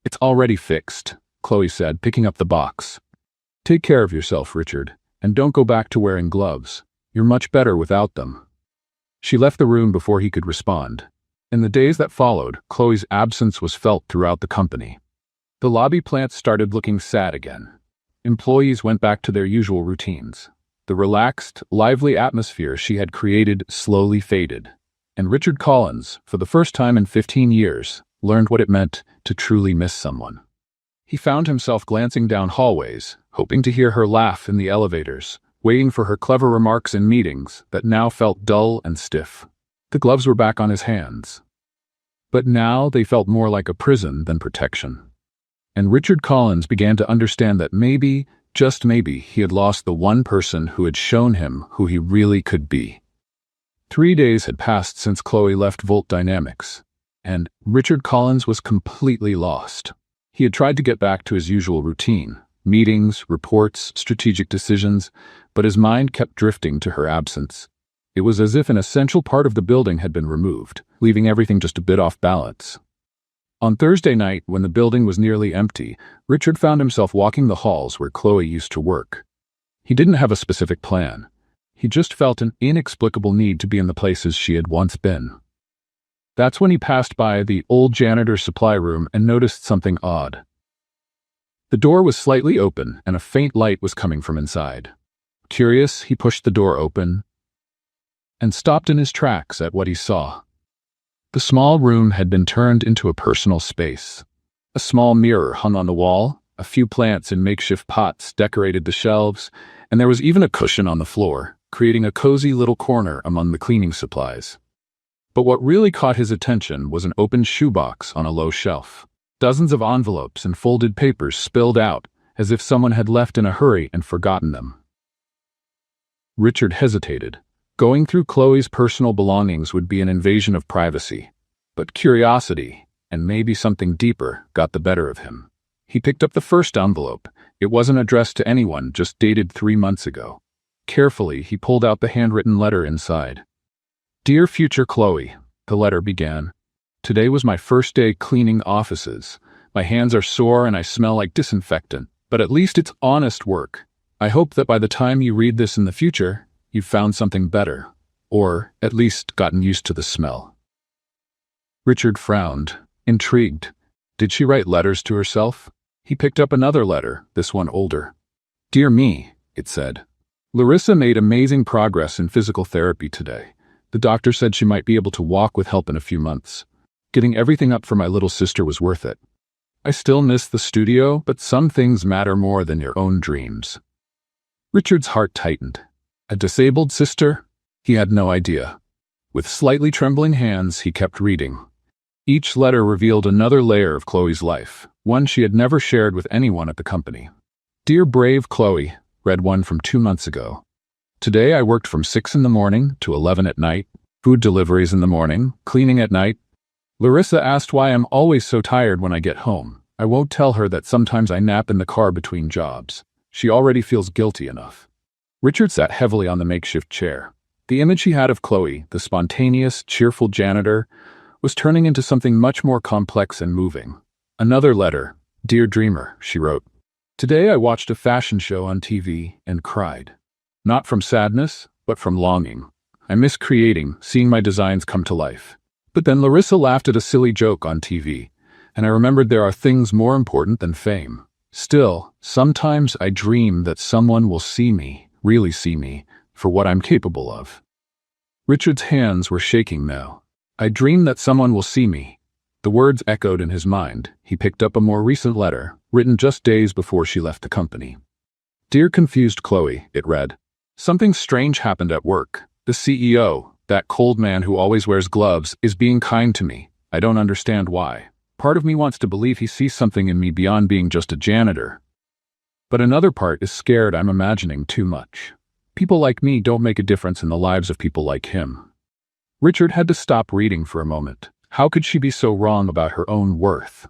It's already fixed, Chloe said, picking up the box. Take care of yourself, Richard, and don't go back to wearing gloves. You're much better without them. She left the room before he could respond. In the days that followed, Chloe's absence was felt throughout the company. The lobby plant started looking sad again. Employees went back to their usual routines. The relaxed, lively atmosphere she had created slowly faded, and Richard Collins, for the first time in 15 years, learned what it meant to truly miss someone. He found himself glancing down hallways, hoping to hear her laugh in the elevators, waiting for her clever remarks in meetings that now felt dull and stiff. The gloves were back on his hands. But now they felt more like a prison than protection. And Richard Collins began to understand that maybe, just maybe, he had lost the one person who had shown him who he really could be. 3 days had passed since Chloe left Volt Dynamics, and Richard Collins was completely lost. He had tried to get back to his usual routine: meetings, reports, strategic decisions, but his mind kept drifting to her absence. It was as if an essential part of the building had been removed, leaving everything just a bit off balance. On Thursday night, when the building was nearly empty, Richard found himself walking the halls where Chloe used to work. He didn't have a specific plan. He just felt an inexplicable need to be in the places she had once been. That's when he passed by the old janitor's supply room and noticed something odd. The door was slightly open, and a faint light was coming from inside. Curious, he pushed the door open and stopped in his tracks at what he saw. The small room had been turned into a personal space. A small mirror hung on the wall, a few plants in makeshift pots decorated the shelves, and there was even a cushion on the floor, creating a cozy little corner among the cleaning supplies. But what really caught his attention was an open shoebox on a low shelf. Dozens of envelopes and folded papers spilled out, as if someone had left in a hurry and forgotten them. Richard hesitated. Going through Chloe's personal belongings would be an invasion of privacy. But curiosity, and maybe something deeper, got the better of him. He picked up the first envelope. It wasn't addressed to anyone, just dated 3 months ago. Carefully, he pulled out the handwritten letter inside. Dear future Chloe, the letter began. Today was my first day cleaning offices. My hands are sore and I smell like disinfectant, but at least it's honest work. I hope that by the time you read this in the future, you've found something better, or at least gotten used to the smell. Richard frowned, intrigued. Did she write letters to herself? He picked up another letter, this one older. Dear me, it said. Larissa made amazing progress in physical therapy today. The doctor said she might be able to walk with help in a few months. Getting everything up for my little sister was worth it. I still miss the studio, but some things matter more than your own dreams. Richard's heart tightened. A disabled sister? He had no idea. With slightly trembling hands, he kept reading. Each letter revealed another layer of Chloe's life, one she had never shared with anyone at the company. Dear brave Chloe, read one from 2 months ago. Today I worked from 6 in the morning to 11 at night, food deliveries in the morning, cleaning at night. Larissa asked why I'm always so tired when I get home. I won't tell her that sometimes I nap in the car between jobs. She already feels guilty enough. Richard sat heavily on the makeshift chair. The image he had of Chloe, the spontaneous, cheerful janitor, was turning into something much more complex and moving. Another letter. Dear Dreamer, she wrote. Today I watched a fashion show on TV and cried. Not from sadness, but from longing. I miss creating, seeing my designs come to life. But then Larissa laughed at a silly joke on TV, and I remembered there are things more important than fame. Still, sometimes I dream that someone will see me, really see me, for what I'm capable of. Richard's hands were shaking now. I dream that someone will see me. The words echoed in his mind. He picked up a more recent letter, written just days before she left the company. Dear confused Chloe, it read. Something strange happened at work. The CEO, That cold man who always wears gloves is being kind to me. I don't understand why. Part of me wants to believe he sees something in me beyond being just a janitor. But another part is scared I'm imagining too much. People like me don't make a difference in the lives of people like him. Richard had to stop reading for a moment. How could she be so wrong about her own worth?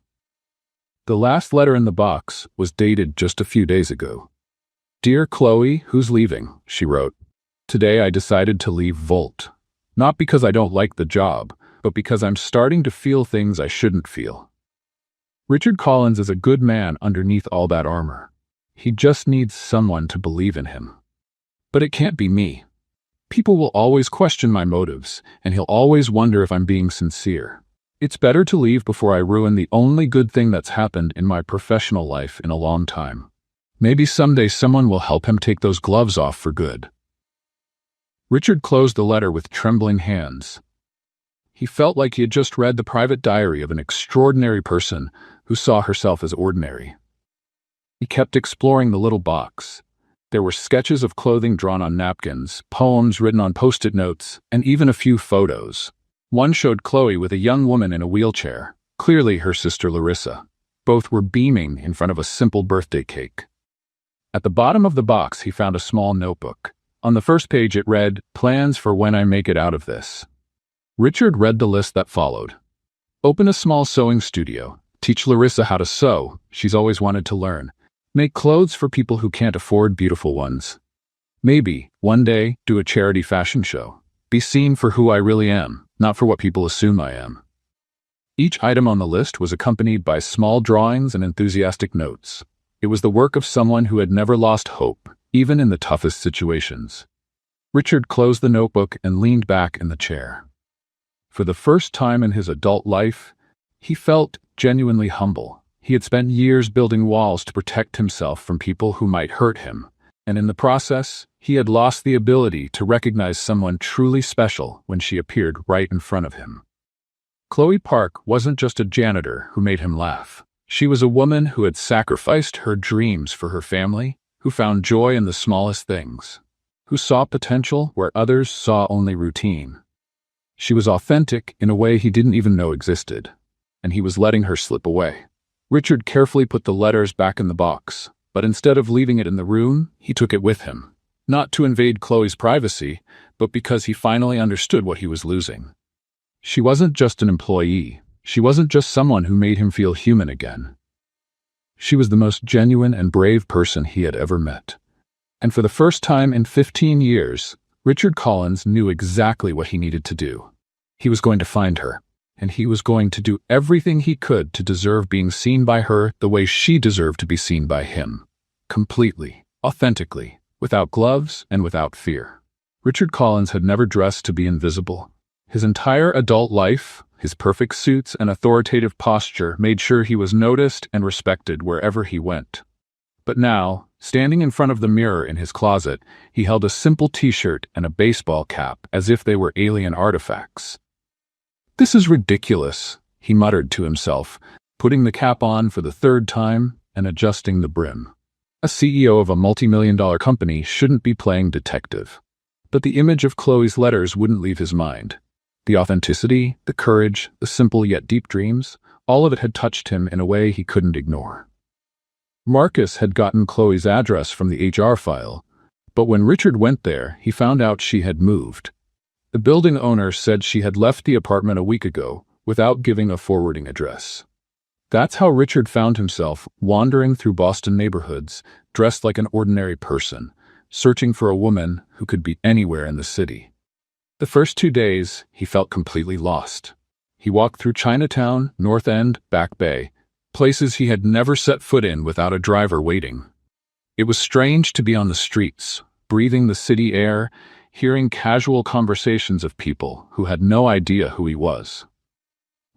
The last letter in the box was dated just a few days ago. "Dear Chloe, who's leaving?" she wrote. "Today I decided to leave Volt. Not because I don't like the job, but because I'm starting to feel things I shouldn't feel." Richard Collins is a good man underneath all that armor. He just needs someone to believe in him. But it can't be me. People will always question my motives, and he'll always wonder if I'm being sincere. It's better to leave before I ruin the only good thing that's happened in my professional life in a long time. Maybe someday someone will help him take those gloves off for good. Richard closed the letter with trembling hands. He felt like he had just read the private diary of an extraordinary person who saw herself as ordinary. He kept exploring the little box. There were sketches of clothing drawn on napkins, poems written on post-it notes, and even a few photos. One showed Chloe with a young woman in a wheelchair, clearly her sister Larissa. Both were beaming in front of a simple birthday cake. At the bottom of the box, he found a small notebook. On the first page it read, "Plans for when I make it out of this." Richard read the list that followed. Open a small sewing studio. Teach Larissa how to sew. She's always wanted to learn. Make clothes for people who can't afford beautiful ones. Maybe, one day, do a charity fashion show. Be seen for who I really am, not for what people assume I am. Each item on the list was accompanied by small drawings and enthusiastic notes. It was the work of someone who had never lost hope, even in the toughest situations. Richard closed the notebook and leaned back in the chair. For the first time in his adult life, he felt genuinely humble. He had spent years building walls to protect himself from people who might hurt him, and in the process, he had lost the ability to recognize someone truly special when she appeared right in front of him. Chloe Park wasn't just a janitor who made him laugh. She was a woman who had sacrificed her dreams for her family, who found joy in the smallest things, who saw potential where others saw only routine. She was authentic in a way he didn't even know existed, and he was letting her slip away. Richard carefully put the letters back in the box, but instead of leaving it in the room, he took it with him. Not to invade Chloe's privacy, but because he finally understood what he was losing. She wasn't just an employee. She wasn't just someone who made him feel human again. She was the most genuine and brave person he had ever met. And for the first time in 15 years, Richard Collins knew exactly what he needed to do. He was going to find her. And he was going to do everything he could to deserve being seen by her the way she deserved to be seen by him. Completely, authentically, without gloves and without fear. Richard Collins had never dressed to be invisible. His entire adult life, his perfect suits and authoritative posture made sure he was noticed and respected wherever he went. But now, standing in front of the mirror in his closet, he held a simple t-shirt and a baseball cap as if they were alien artifacts. "This is ridiculous," he muttered to himself, putting the cap on for the third time and adjusting the brim. A CEO of a multi-million-dollar company shouldn't be playing detective. But the image of Chloe's letters wouldn't leave his mind. The authenticity, the courage, the simple yet deep dreams, all of it had touched him in a way he couldn't ignore. Marcus had gotten Chloe's address from the HR file, but when Richard went there, he found out she had moved. The building owner said she had left the apartment a week ago without giving a forwarding address. That's how Richard found himself wandering through Boston neighborhoods, dressed like an ordinary person, searching for a woman who could be anywhere in the city. The first 2 days, he felt completely lost. He walked through Chinatown, North End, Back Bay, places he had never set foot in without a driver waiting. It was strange to be on the streets, breathing the city air, hearing casual conversations of people who had no idea who he was.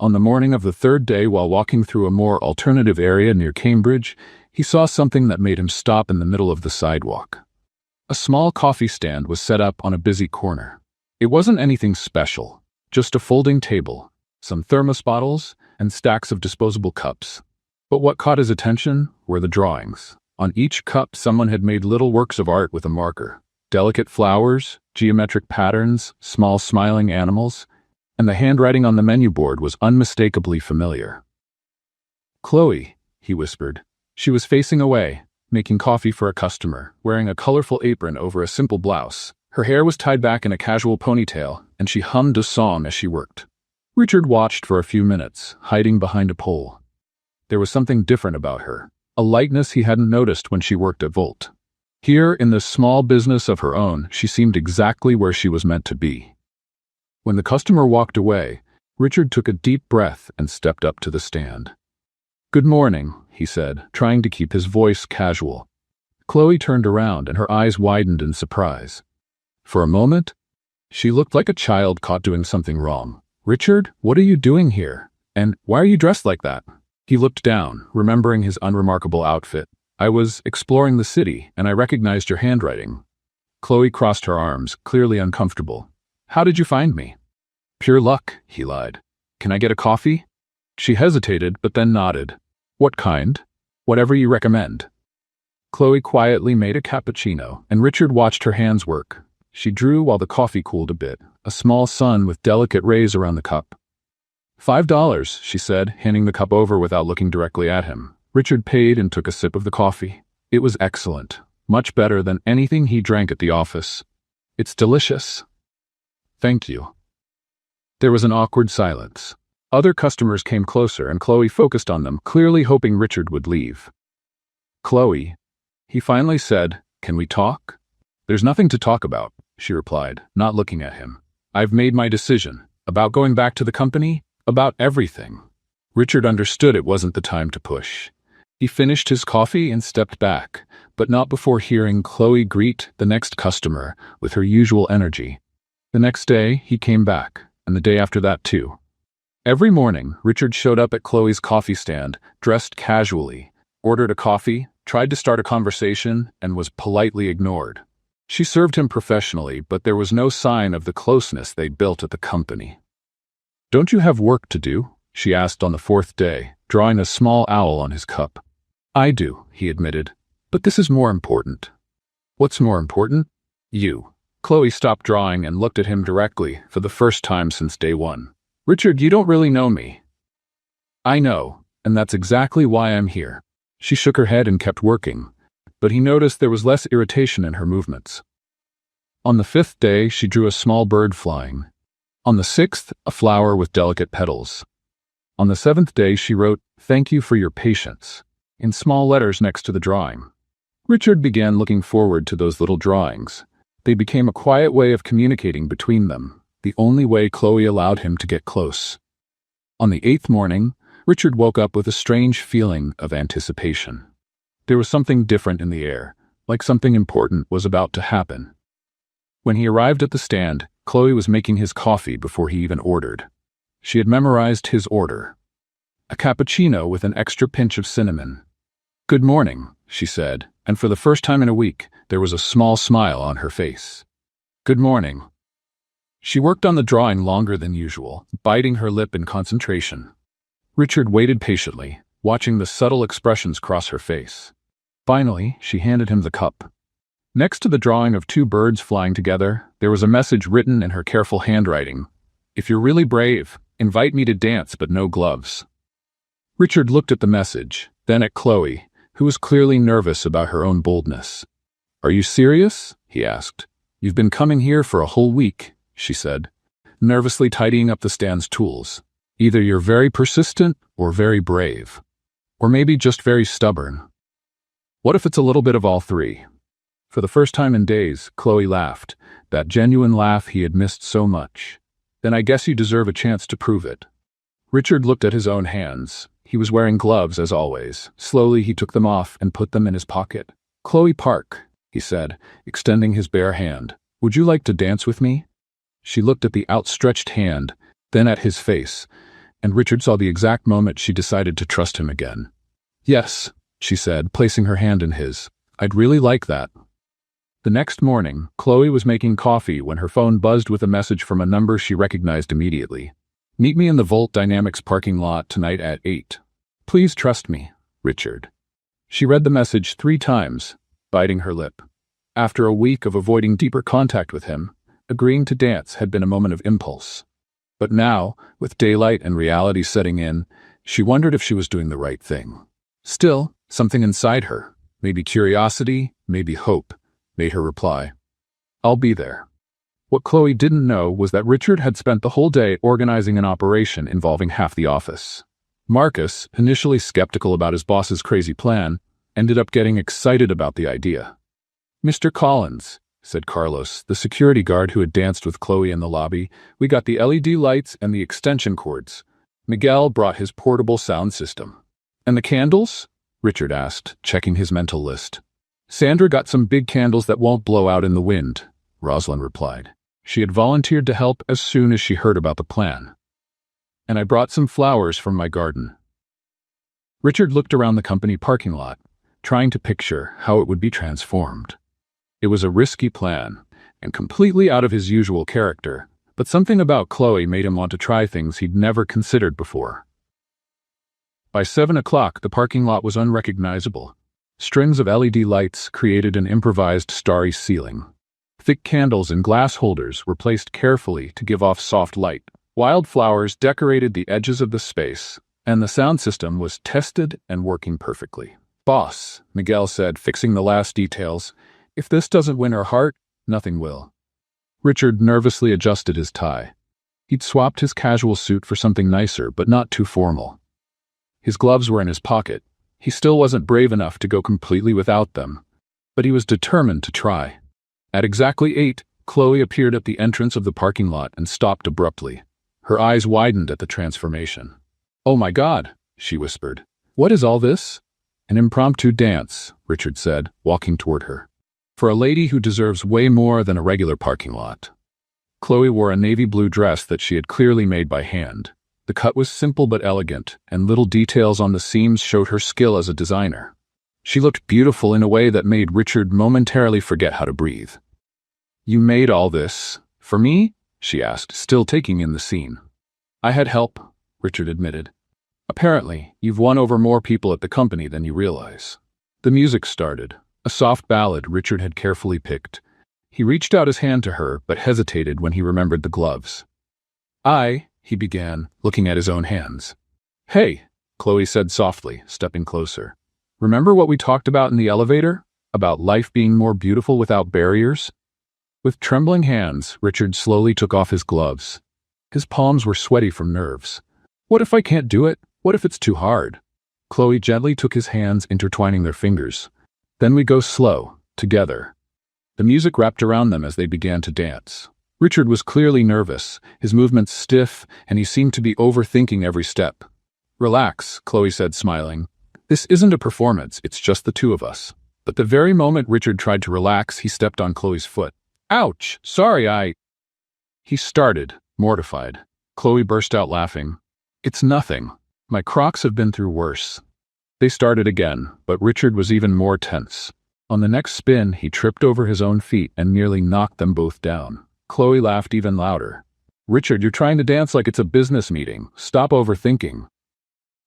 On the morning of the third day, while walking through a more alternative area near Cambridge, he saw something that made him stop in the middle of the sidewalk. A small coffee stand was set up on a busy corner. It wasn't anything special, just a folding table, some thermos bottles, and stacks of disposable cups. But what caught his attention were the drawings. On each cup, someone had made little works of art with a marker. Delicate flowers, geometric patterns, small smiling animals, and the handwriting on the menu board was unmistakably familiar. "Chloe," he whispered. She was facing away, making coffee for a customer, wearing a colorful apron over a simple blouse. Her hair was tied back in a casual ponytail, and she hummed a song as she worked. Richard watched for a few minutes, hiding behind a pole. There was something different about her, a lightness he hadn't noticed when she worked at Volt. Here, in this small business of her own, she seemed exactly where she was meant to be. When the customer walked away, Richard took a deep breath and stepped up to the stand. "Good morning," he said, trying to keep his voice casual. Chloe turned around and her eyes widened in surprise. For a moment, she looked like a child caught doing something wrong. "Richard, what are you doing here? And why are you dressed like that?" He looked down, remembering his unremarkable outfit. "I was exploring the city, and I recognized your handwriting." Chloe crossed her arms, clearly uncomfortable. "How did you find me?" "Pure luck," he lied. "Can I get a coffee?" She hesitated, but then nodded. "What kind?" "Whatever you recommend." Chloe quietly made a cappuccino, and Richard watched her hands work. She drew while the coffee cooled a bit, a small sun with delicate rays around the cup. $5, she said, handing the cup over without looking directly at him. Richard paid and took a sip of the coffee. It was excellent, much better than anything he drank at the office. "It's delicious." "Thank you." There was an awkward silence. Other customers came closer and Chloe focused on them, clearly hoping Richard would leave. "Chloe," he finally said, "can we talk?" "There's nothing to talk about," she replied, not looking at him. "I've made my decision. About going back to the company, about everything." Richard understood it wasn't the time to push. He finished his coffee and stepped back, but not before hearing Chloe greet the next customer with her usual energy. The next day, he came back, and the day after that too. Every morning, Richard showed up at Chloe's coffee stand, dressed casually, ordered a coffee, tried to start a conversation, and was politely ignored. She served him professionally, but there was no sign of the closeness they'd built at the company. "Don't you have work to do?" she asked on the fourth day, drawing a small owl on his cup. "I do," he admitted, "but this is more important." "What's more important?" "You." Chloe stopped drawing and looked at him directly for the first time since day one. "Richard, you don't really know me." "I know, and that's exactly why I'm here." She shook her head and kept working, but he noticed there was less irritation in her movements. On the fifth day, she drew a small bird flying. On the sixth, a flower with delicate petals. On the seventh day, she wrote, "Thank you for your patience," in small letters next to the drawing. Richard began looking forward to those little drawings. They became a quiet way of communicating between them, the only way Chloe allowed him to get close. On the eighth morning, Richard woke up with a strange feeling of anticipation. There was something different in the air, like something important was about to happen. When he arrived at the stand, Chloe was making his coffee before he even ordered. She had memorized his order. A cappuccino with an extra pinch of cinnamon. "Good morning," she said, and for the first time in a week, there was a small smile on her face. "Good morning." She worked on the drawing longer than usual, biting her lip in concentration. Richard waited patiently, watching the subtle expressions cross her face. Finally, she handed him the cup. Next to the drawing of two birds flying together, there was a message written in her careful handwriting. "If you're really brave, invite me to dance, but no gloves." Richard looked at the message, then at Chloe, who was clearly nervous about her own boldness. "Are you serious?" he asked. "You've been coming here for a whole week," she said, nervously tidying up the stand's tools. "Either you're very persistent or very brave. Or maybe just very stubborn. What if it's a little bit of all three?" For the first time in days, Chloe laughed, that genuine laugh he had missed so much. "Then I guess you deserve a chance to prove it." Richard looked at his own hands. He was wearing gloves, as always. Slowly, he took them off and put them in his pocket. "Chloe Park," he said, extending his bare hand. "Would you like to dance with me?" She looked at the outstretched hand, then at his face, and Richard saw the exact moment she decided to trust him again. "Yes," she said, placing her hand in his. "I'd really like that." The next morning, Chloe was making coffee when her phone buzzed with a message from a number she recognized immediately. "Meet me in the Volt Dynamics parking lot tonight at 8. Please trust me, Richard." She read the message 3 times, biting her lip. After a week of avoiding deeper contact with him, agreeing to dance had been a moment of impulse. But now, with daylight and reality setting in, she wondered if she was doing the right thing. Still, something inside her, maybe curiosity, maybe hope, made her reply, "I'll be there." What Chloe didn't know was that Richard had spent the whole day organizing an operation involving half the office. Marcus, initially skeptical about his boss's crazy plan, ended up getting excited about the idea. "Mr. Collins," said Carlos, the security guard who had danced with Chloe in the lobby, "we got the LED lights and the extension cords." Miguel brought his portable sound system. "And the candles?" Richard asked, checking his mental list. "Sandra got some big candles that won't blow out in the wind," Rosalind replied. She had volunteered to help as soon as she heard about the plan. "And I brought some flowers from my garden." Richard looked around the company parking lot, trying to picture how it would be transformed. It was a risky plan, and completely out of his usual character, but something about Chloe made him want to try things he'd never considered before. By 7 o'clock, the parking lot was unrecognizable. Strings of LED lights created an improvised starry ceiling. Thick candles in glass holders were placed carefully to give off soft light. Wildflowers decorated the edges of the space, and the sound system was tested and working perfectly. "Boss," Miguel said, fixing the last details, "if this doesn't win her heart, nothing will." Richard nervously adjusted his tie. He'd swapped his casual suit for something nicer, but not too formal. His gloves were in his pocket. He still wasn't brave enough to go completely without them, but he was determined to try. At exactly 8, Chloe appeared at the entrance of the parking lot and stopped abruptly. Her eyes widened at the transformation. "Oh my God," she whispered. "What is all this?" "An impromptu dance," Richard said, walking toward her. "For a lady who deserves way more than a regular parking lot." Chloe wore a navy blue dress that she had clearly made by hand. The cut was simple but elegant, and little details on the seams showed her skill as a designer. She looked beautiful in a way that made Richard momentarily forget how to breathe. "You made all this for me?" she asked, still taking in the scene. "I had help," Richard admitted. "Apparently, you've won over more people at the company than you realize." The music started, a soft ballad Richard had carefully picked. He reached out his hand to her, but hesitated when he remembered the gloves. He began, looking at his own hands. "Hey," Chloe said softly, stepping closer. "Remember what we talked about in the elevator? About life being more beautiful without barriers?" With trembling hands, Richard slowly took off his gloves. His palms were sweaty from nerves. "What if I can't do it? What if it's too hard?" Chloe gently took his hands, intertwining their fingers. "Then we go slow, together." The music wrapped around them as they began to dance. Richard was clearly nervous, his movements stiff, and he seemed to be overthinking every step. "Relax," Chloe said, smiling. "This isn't a performance, it's just the two of us." But the very moment Richard tried to relax, he stepped on Chloe's foot. "Ouch! Sorry, He started, mortified. Chloe burst out laughing. "It's nothing. My Crocs have been through worse." They started again, but Richard was even more tense. On the next spin, he tripped over his own feet and nearly knocked them both down. Chloe laughed even louder. "Richard, you're trying to dance like it's a business meeting. Stop overthinking."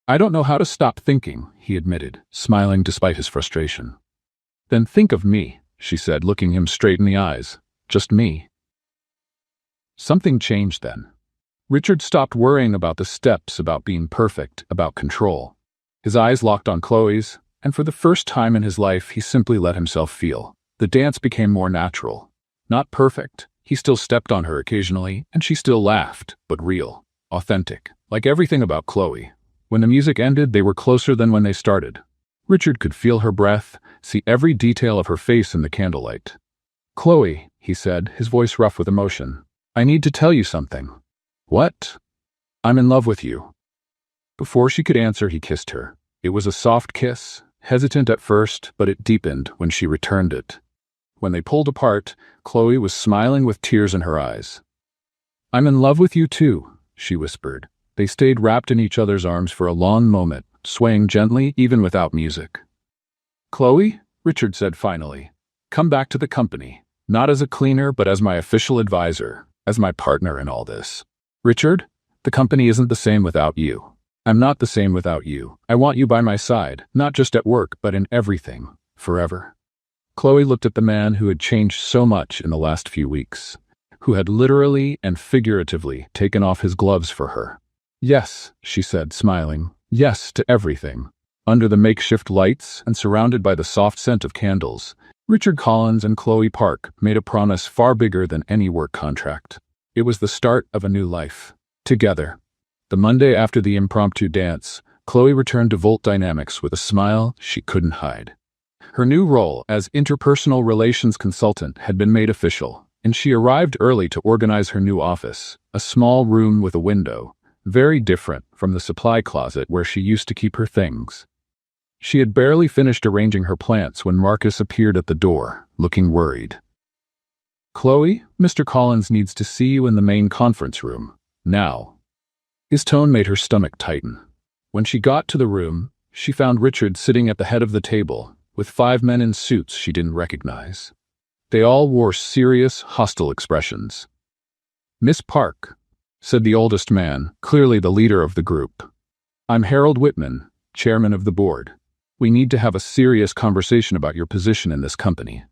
"I don't know how to stop thinking," he admitted, smiling despite his frustration. "Then think of me," she said, looking him straight in the eyes. "Just me." Something changed then. Richard stopped worrying about the steps, about being perfect, about control. His eyes locked on Chloe's, and for the first time in his life, he simply let himself feel. The dance became more natural. Not perfect. He still stepped on her occasionally, and she still laughed, but real, authentic, like everything about Chloe. When the music ended, they were closer than when they started. Richard could feel her breath, see every detail of her face in the candlelight. "Chloe," he said, his voice rough with emotion, "I need to tell you something." "What?" "I'm in love with you." Before she could answer, he kissed her. It was a soft kiss, hesitant at first, but it deepened when she returned it. When they pulled apart, Chloe was smiling with tears in her eyes. "I'm in love with you too," she whispered. They stayed wrapped in each other's arms for a long moment, swaying gently even without music. "Chloe," Richard said finally, "come back to the company, not as a cleaner but as my official advisor, as my partner in all this." "Richard, the company isn't the same without you. I'm not the same without you. I want you by my side, not just at work but in everything, forever." Chloe looked at the man who had changed so much in the last few weeks, who had literally and figuratively taken off his gloves for her. "Yes," she said, smiling. "Yes to everything." Under the makeshift lights and surrounded by the soft scent of candles, Richard Collins and Chloe Park made a promise far bigger than any work contract. It was the start of a new life. Together. The Monday after the impromptu dance, Chloe returned to Volt Dynamics with a smile she couldn't hide. Her new role as interpersonal relations consultant had been made official, and she arrived early to organize her new office, a small room with a window, very different from the supply closet where she used to keep her things. She had barely finished arranging her plants when Marcus appeared at the door, looking worried. "Chloe, Mr. Collins needs to see you in the main conference room. Now." His tone made her stomach tighten. When she got to the room, she found Richard sitting at the head of the table, with 5 men in suits she didn't recognize. They all wore serious, hostile expressions. "Miss Park," said the oldest man, clearly the leader of the group. "I'm Harold Whitman, chairman of the board. We need to have a serious conversation about your position in this company."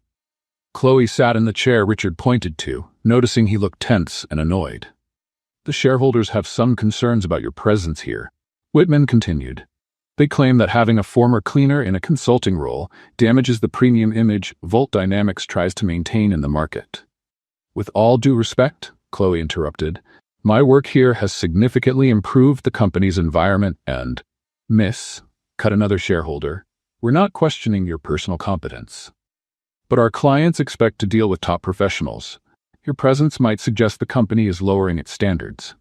Chloe sat in the chair Richard pointed to, noticing he looked tense and annoyed. "The shareholders have some concerns about your presence here," Whitman continued. "They claim that having a former cleaner in a consulting role damages the premium image Volt Dynamics tries to maintain in the market." "With all due respect," Chloe interrupted, "my work here has significantly improved the company's environment and—" "Miss," cut another shareholder, "we're not questioning your personal competence. But our clients expect to deal with top professionals. Your presence might suggest the company is lowering its standards."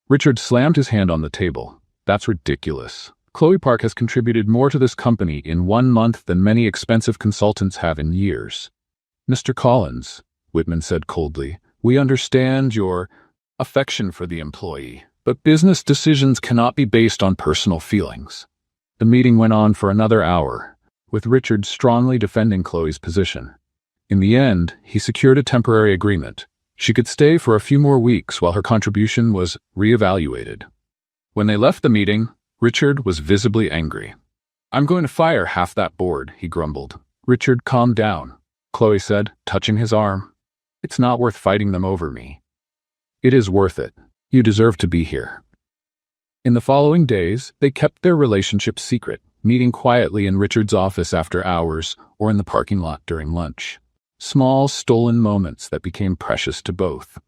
Richard slammed his hand on the table. "That's ridiculous. Chloe Park has contributed more to this company in 1 month than many expensive consultants have in years." "Mr. Collins," Whitman said coldly, "we understand your affection for the employee, but business decisions cannot be based on personal feelings." The meeting went on for another hour, with Richard strongly defending Chloe's position. In the end, he secured a temporary agreement. She could stay for a few more weeks while her contribution was reevaluated. When they left the meeting, Richard was visibly angry. "I'm going to fire half that board," he grumbled. "Richard, calm down," Chloe said, touching his arm. "It's not worth fighting them over me." "It is worth it. You deserve to be here." In the following days, they kept their relationship secret, meeting quietly in Richard's office after hours or in the parking lot during lunch. Small, stolen moments that became precious to both.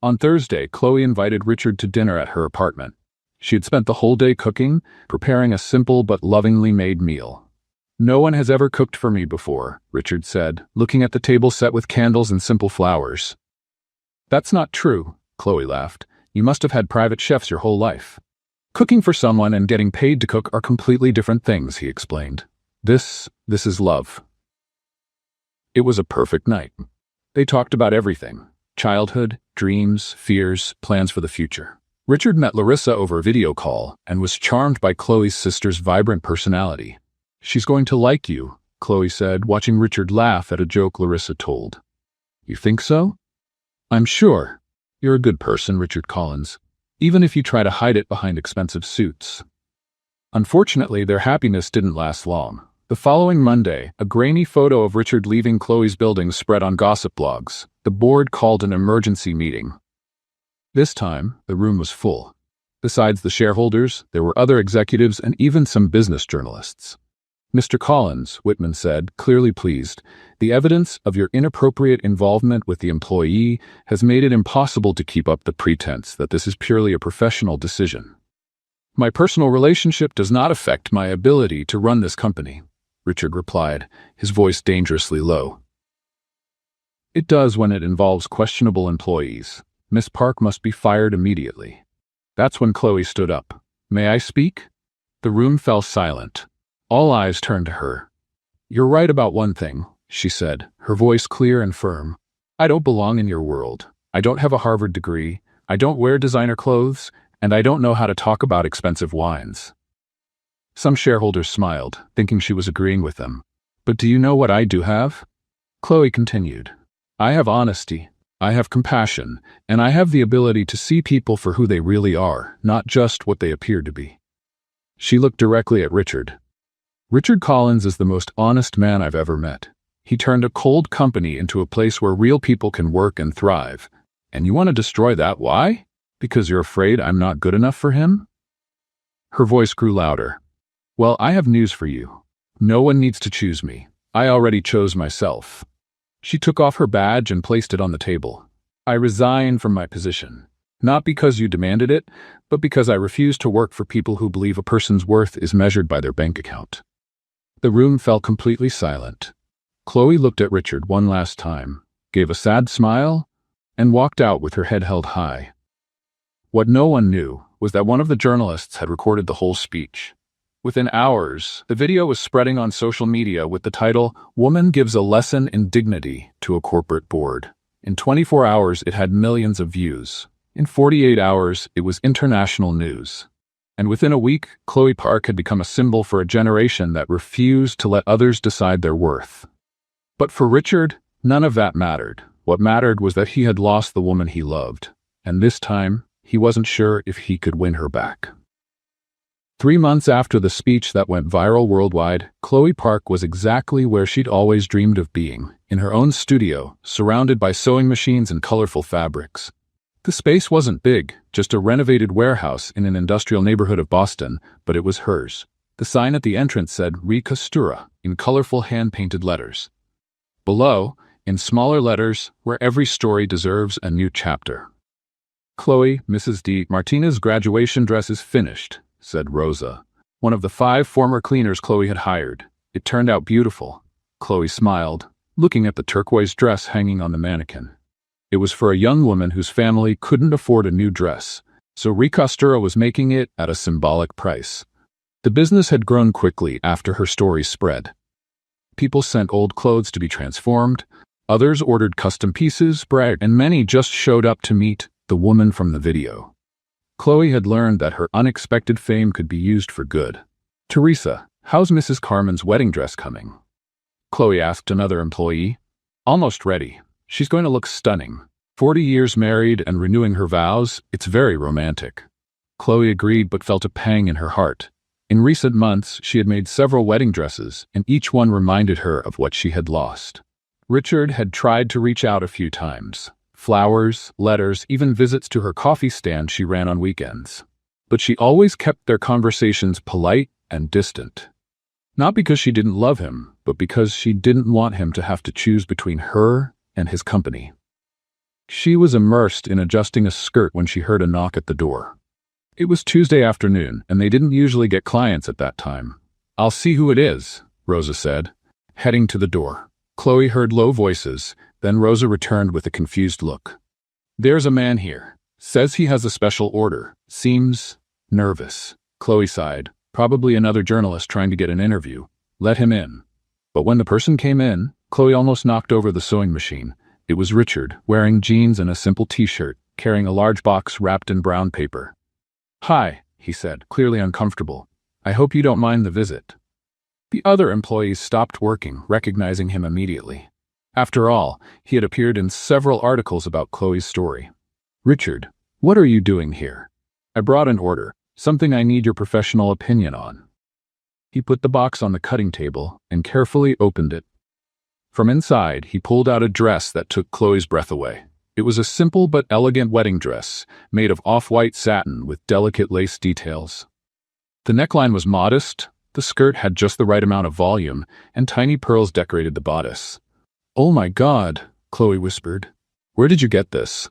On Thursday, Chloe invited Richard to dinner at her apartment. She had spent the whole day cooking, preparing a simple but lovingly made meal. "No one has ever cooked for me before," Richard said, looking at the table set with candles and simple flowers. "That's not true," Chloe laughed. "You must have had private chefs your whole life." "Cooking for someone and getting paid to cook are completely different things," he explained. This is love." It was a perfect night. They talked about everything: childhood, dreams, fears, plans for the future. Richard met Larissa over a video call and was charmed by Chloe's sister's vibrant personality. "She's going to like you," Chloe said, watching Richard laugh at a joke Larissa told. "You think so?" "I'm sure. You're a good person, Richard Collins, even if you try to hide it behind expensive suits." Unfortunately, their happiness didn't last long. The following Monday, a grainy photo of Richard leaving Chloe's building spread on gossip blogs. The board called an emergency meeting. This time, the room was full. Besides the shareholders, there were other executives and even some business journalists. "Mr. Collins," Whitman said, clearly pleased, "the evidence of your inappropriate involvement with the employee has made it impossible to keep up the pretense that this is purely a professional decision." "My personal relationship does not affect my ability to run this company," Richard replied, his voice dangerously low. "It does when it involves questionable employees. Miss Park must be fired immediately." That's when Chloe stood up. "May I speak?" The room fell silent. All eyes turned to her. "You're right about one thing," she said, her voice clear and firm. "I don't belong in your world. I don't have a Harvard degree, I don't wear designer clothes, and I don't know how to talk about expensive wines." Some shareholders smiled, thinking she was agreeing with them. "But do you know what I do have?" Chloe continued. "I have honesty, I have compassion, and I have the ability to see people for who they really are, not just what they appear to be." She looked directly at Richard. Richard Collins is the most honest man I've ever met. He turned a cold company into a place where real people can work and thrive. And you want to destroy that? Why? Because you're afraid I'm not good enough for him? Her voice grew louder. Well, I have news for you. No one needs to choose me. I already chose myself. She took off her badge and placed it on the table. I resign from my position. Not because you demanded it, but because I refuse to work for people who believe a person's worth is measured by their bank account. The room fell completely silent. Chloe looked at Richard one last time, gave a sad smile, and walked out with her head held high. What no one knew was that one of the journalists had recorded the whole speech. Within hours, the video was spreading on social media with the title, "Woman Gives a Lesson in Dignity to a Corporate Board." In 24 hours, it had millions of views. In 48 hours, it was international news. And within a week, Chloe Park had become a symbol for a generation that refused to let others decide their worth. But for Richard, none of that mattered. What mattered was that he had lost the woman he loved. And this time, he wasn't sure if he could win her back. 3 months after the speech that went viral worldwide, Chloe Park was exactly where she'd always dreamed of being, in her own studio, surrounded by sewing machines and colorful fabrics. The space wasn't big, just a renovated warehouse in an industrial neighborhood of Boston, but it was hers. The sign at the entrance said "Recostura" in colorful hand-painted letters. Below, in smaller letters, "Where every story deserves a new chapter." "Chloe, Mrs. D. Martinez's graduation dress is finished," said Rosa, one of the 5 former cleaners Chloe had hired. It turned out beautiful. Chloe smiled, looking at the turquoise dress hanging on the mannequin. It was for a young woman whose family couldn't afford a new dress, so Recostura was making it at a symbolic price. The business had grown quickly after her story spread. People sent old clothes to be transformed, others ordered custom pieces, and many just showed up to meet the woman from the video. Chloe had learned that her unexpected fame could be used for good. "Teresa, how's Mrs. Carmen's wedding dress coming?" Chloe asked another employee. "Almost ready. She's going to look stunning. 40 years married and renewing her vows, it's very romantic." Chloe agreed but felt a pang in her heart. In recent months, she had made several wedding dresses, and each one reminded her of what she had lost. Richard had tried to reach out a few times. Flowers, letters, even visits to her coffee stand she ran on weekends. But she always kept their conversations polite and distant. Not because she didn't love him, but because she didn't want him to have to choose between her and his company. She was immersed in adjusting a skirt when she heard a knock at the door. It was Tuesday afternoon, and they didn't usually get clients at that time. "I'll see who it is," Rosa said, heading to the door. Chloe heard low voices, then Rosa returned with a confused look. "There's a man here. Says he has a special order. Seems nervous." Chloe sighed. Probably another journalist trying to get an interview. "Let him in." But when the person came in, Chloe almost knocked over the sewing machine. It was Richard, wearing jeans and a simple t-shirt, carrying a large box wrapped in brown paper. "Hi," he said, clearly uncomfortable. "I hope you don't mind the visit." The other employees stopped working, recognizing him immediately. After all, he had appeared in several articles about Chloe's story. "Richard, what are you doing here?" "I brought an order, something I need your professional opinion on." He put the box on the cutting table and carefully opened it. From inside, he pulled out a dress that took Chloe's breath away. It was a simple but elegant wedding dress, made of off-white satin with delicate lace details. The neckline was modest, the skirt had just the right amount of volume, and tiny pearls decorated the bodice. "Oh my God," Chloe whispered. "Where did you get this?"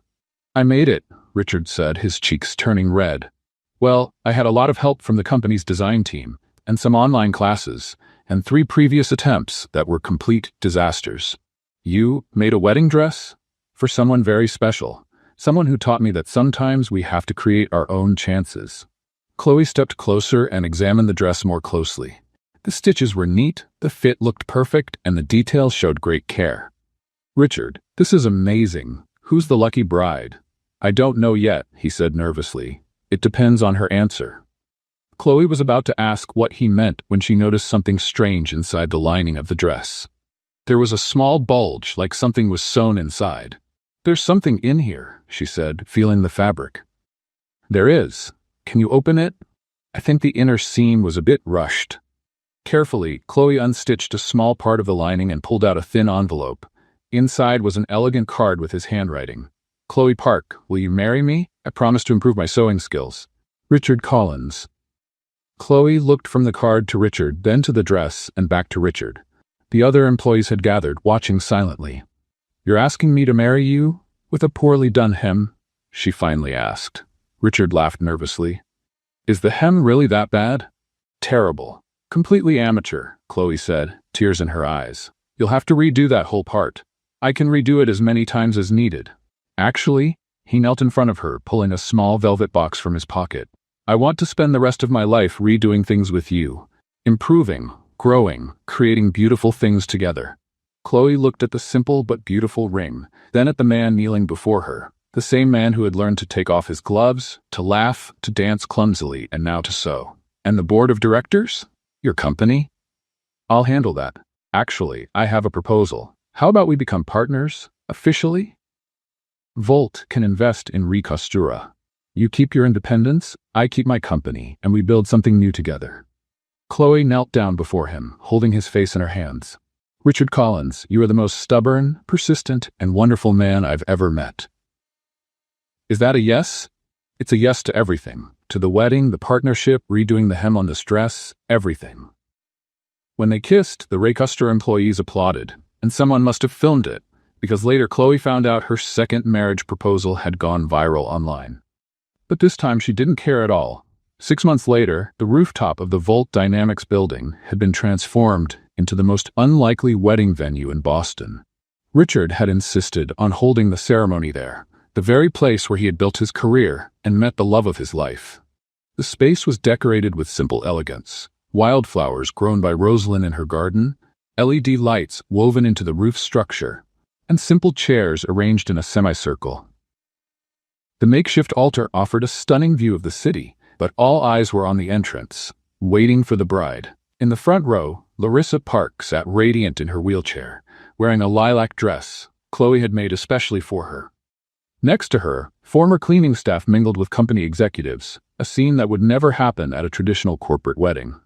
"I made it," Richard said, his cheeks turning red. "Well, I had a lot of help from the company's design team, and some online classes, and 3 previous attempts that were complete disasters." "You made a wedding dress?" "For someone very special. Someone who taught me that sometimes we have to create our own chances." Chloe stepped closer and examined the dress more closely. The stitches were neat, the fit looked perfect, and the details showed great care. "Richard, this is amazing. Who's the lucky bride?" "I don't know yet," he said nervously. "It depends on her answer." Chloe was about to ask what he meant when she noticed something strange inside the lining of the dress. There was a small bulge, like something was sewn inside. "There's something in here," she said, feeling the fabric. "There is. Can you open it?" "I think the inner seam was a bit rushed." Carefully, Chloe unstitched a small part of the lining and pulled out a thin envelope. Inside was an elegant card with his handwriting. Chloe Park, will you marry me? I promise to improve my sewing skills. Richard Collins. Chloe looked from the card to Richard, then to the dress, and back to Richard. The other employees had gathered, watching silently. You're asking me to marry you? With a poorly done hem? She finally asked. Richard laughed nervously. Is the hem really that bad? Terrible. Completely amateur, Chloe said, tears in her eyes. You'll have to redo that whole part. I can redo it as many times as needed. Actually, he knelt in front of her, pulling a small velvet box from his pocket. I want to spend the rest of my life redoing things with you. Improving, growing, creating beautiful things together. Chloe looked at the simple but beautiful ring, then at the man kneeling before her. The same man who had learned to take off his gloves, to laugh, to dance clumsily, and now to sew. And the board of directors? Your company? I'll handle that. Actually, I have a proposal. How about we become partners, officially? Volt can invest in Recostura. You keep your independence, I keep my company, and we build something new together. Chloe knelt down before him, holding his face in her hands. Richard Collins, you are the most stubborn, persistent, and wonderful man I've ever met. Is that a yes? It's a yes to everything. To the wedding, the partnership, redoing the hem on this dress, everything. When they kissed, the Raycuster employees applauded, and someone must have filmed it, because later Chloe found out her second marriage proposal had gone viral online. But this time she didn't care at all. 6 months later, the rooftop of the Volt Dynamics building had been transformed into the most unlikely wedding venue in Boston. Richard had insisted on holding the ceremony there, the very place where he had built his career and met the love of his life. The space was decorated with simple elegance, wildflowers grown by Rosalind in her garden, LED lights woven into the roof structure, and simple chairs arranged in a semicircle. The makeshift altar offered a stunning view of the city, but all eyes were on the entrance, waiting for the bride. In the front row, Larissa Park sat radiant in her wheelchair, wearing a lilac dress Chloe had made especially for her. Next to her, former cleaning staff mingled with company executives, a scene that would never happen at a traditional corporate wedding.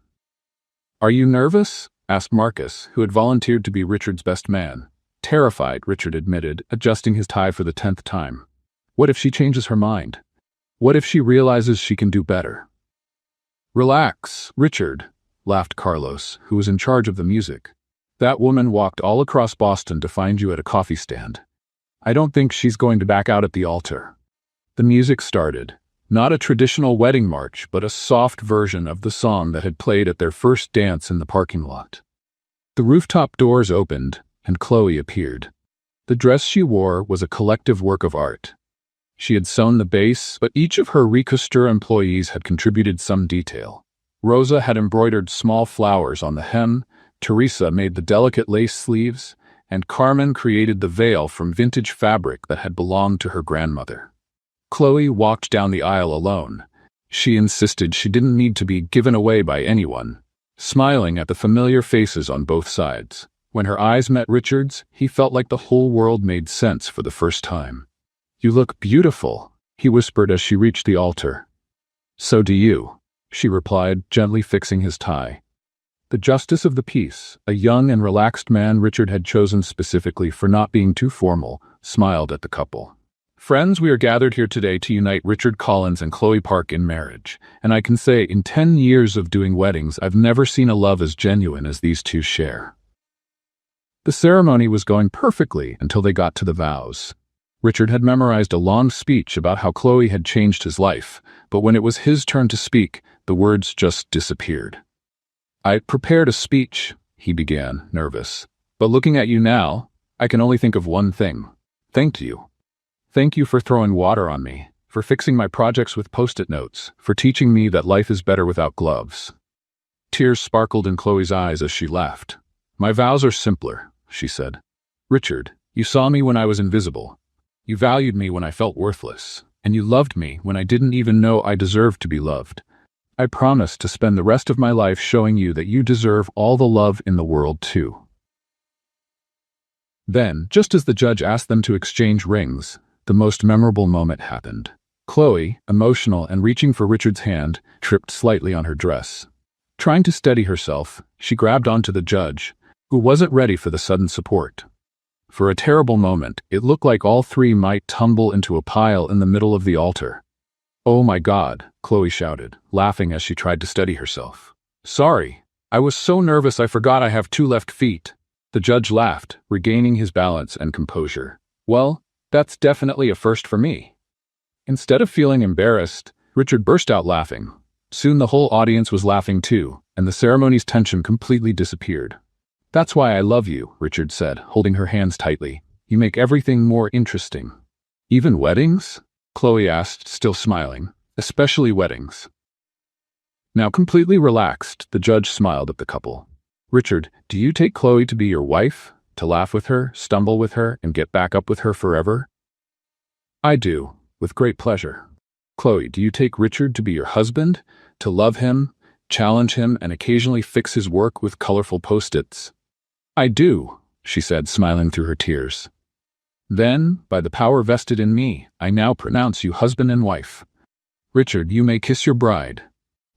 Are you nervous? Asked Marcus, who had volunteered to be Richard's best man. Terrified, Richard admitted, adjusting his tie for the 10th time. What if she changes her mind? What if she realizes she can do better? Relax, Richard, laughed Carlos, who was in charge of the music. That woman walked all across Boston to find you at a coffee stand. I don't think she's going to back out at the altar. The music started. Not a traditional wedding march, but a soft version of the song that had played at their first dance in the parking lot. The rooftop doors opened, and Chloe appeared. The dress she wore was a collective work of art. She had sewn the base, but each of her Recostura employees had contributed some detail. Rosa had embroidered small flowers on the hem, Teresa made the delicate lace sleeves, and Carmen created the veil from vintage fabric that had belonged to her grandmother. Chloe walked down the aisle alone. She insisted she didn't need to be given away by anyone, smiling at the familiar faces on both sides. When her eyes met Richard's, he felt like the whole world made sense for the first time. You look beautiful, he whispered as she reached the altar. So do you, she replied, gently fixing his tie. The justice of the peace, a young and relaxed man Richard had chosen specifically for not being too formal, smiled at the couple. Friends, we are gathered here today to unite Richard Collins and Chloe Park in marriage, and I can say in 10 years of doing weddings, I've never seen a love as genuine as these two share. The ceremony was going perfectly until they got to the vows. Richard had memorized a long speech about how Chloe had changed his life, but when it was his turn to speak, the words just disappeared. I prepared a speech, he began, nervous. But looking at you now, I can only think of one thing. Thank you. Thank you for throwing water on me, for fixing my projects with post-it notes, for teaching me that life is better without gloves. Tears sparkled in Chloe's eyes as she laughed. My vows are simpler, she said. Richard, you saw me when I was invisible. You valued me when I felt worthless, and you loved me when I didn't even know I deserved to be loved. I promise to spend the rest of my life showing you that you deserve all the love in the world too. Then, just as the judge asked them to exchange rings, the most memorable moment happened. Chloe, emotional and reaching for Richard's hand, tripped slightly on her dress. Trying to steady herself, She grabbed onto the judge, who wasn't ready for the sudden support. For a terrible moment, it looked like all three might tumble into a pile in the middle of the altar. "Oh my God," Chloe shouted, laughing as she tried to steady herself. "Sorry, I was so nervous I forgot I have 2 left feet." The judge laughed, regaining his balance and composure. "Well, that's definitely a first for me." Instead of feeling embarrassed, Richard burst out laughing. Soon the whole audience was laughing too, and the ceremony's tension completely disappeared. "That's why I love you," Richard said, holding her hands tightly. "You make everything more interesting." "Even weddings?" Chloe asked, still smiling. "Especially weddings." Now completely relaxed, the judge smiled at the couple. "Richard, do you take Chloe to be your wife? To laugh with her, stumble with her, and get back up with her forever?" "I do, with great pleasure." "Chloe, do you take Richard to be your husband? To love him, challenge him, and occasionally fix his work with colorful post-its?" "I do," she said, smiling through her tears. "Then, by the power vested in me, I now pronounce you husband and wife. Richard, you may kiss your bride."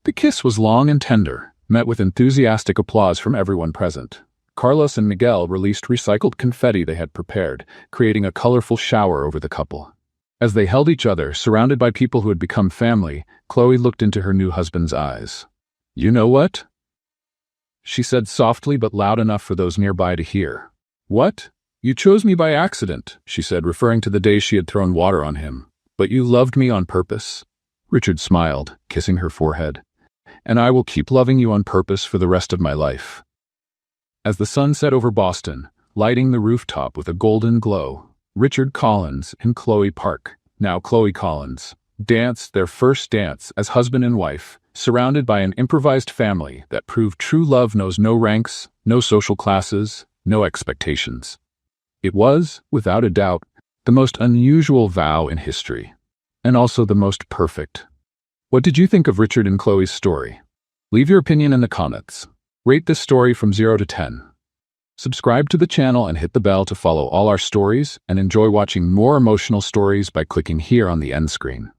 The kiss was long and tender, met with enthusiastic applause from everyone present. Carlos and Miguel released recycled confetti they had prepared, creating a colorful shower over the couple. As they held each other, surrounded by people who had become family, Chloe looked into her new husband's eyes. "You know what?" she said softly but loud enough for those nearby to hear. "What? You chose me by accident," she said, referring to the day she had thrown water on him. "But you loved me on purpose." Richard smiled, kissing her forehead. "And I will keep loving you on purpose for the rest of my life." As the sun set over Boston, lighting the rooftop with a golden glow, Richard Collins and Chloe Park, now Chloe Collins, danced their first dance as husband and wife, surrounded by an improvised family that proved true love knows no ranks, no social classes, no expectations. It was, without a doubt, the most unusual vow in history, and also the most perfect. What did you think of Richard and Chloe's story? Leave your opinion in the comments. Rate this story from 0 to 10. Subscribe to the channel and hit the bell to follow all our stories, and enjoy watching more emotional stories by clicking here on the end screen.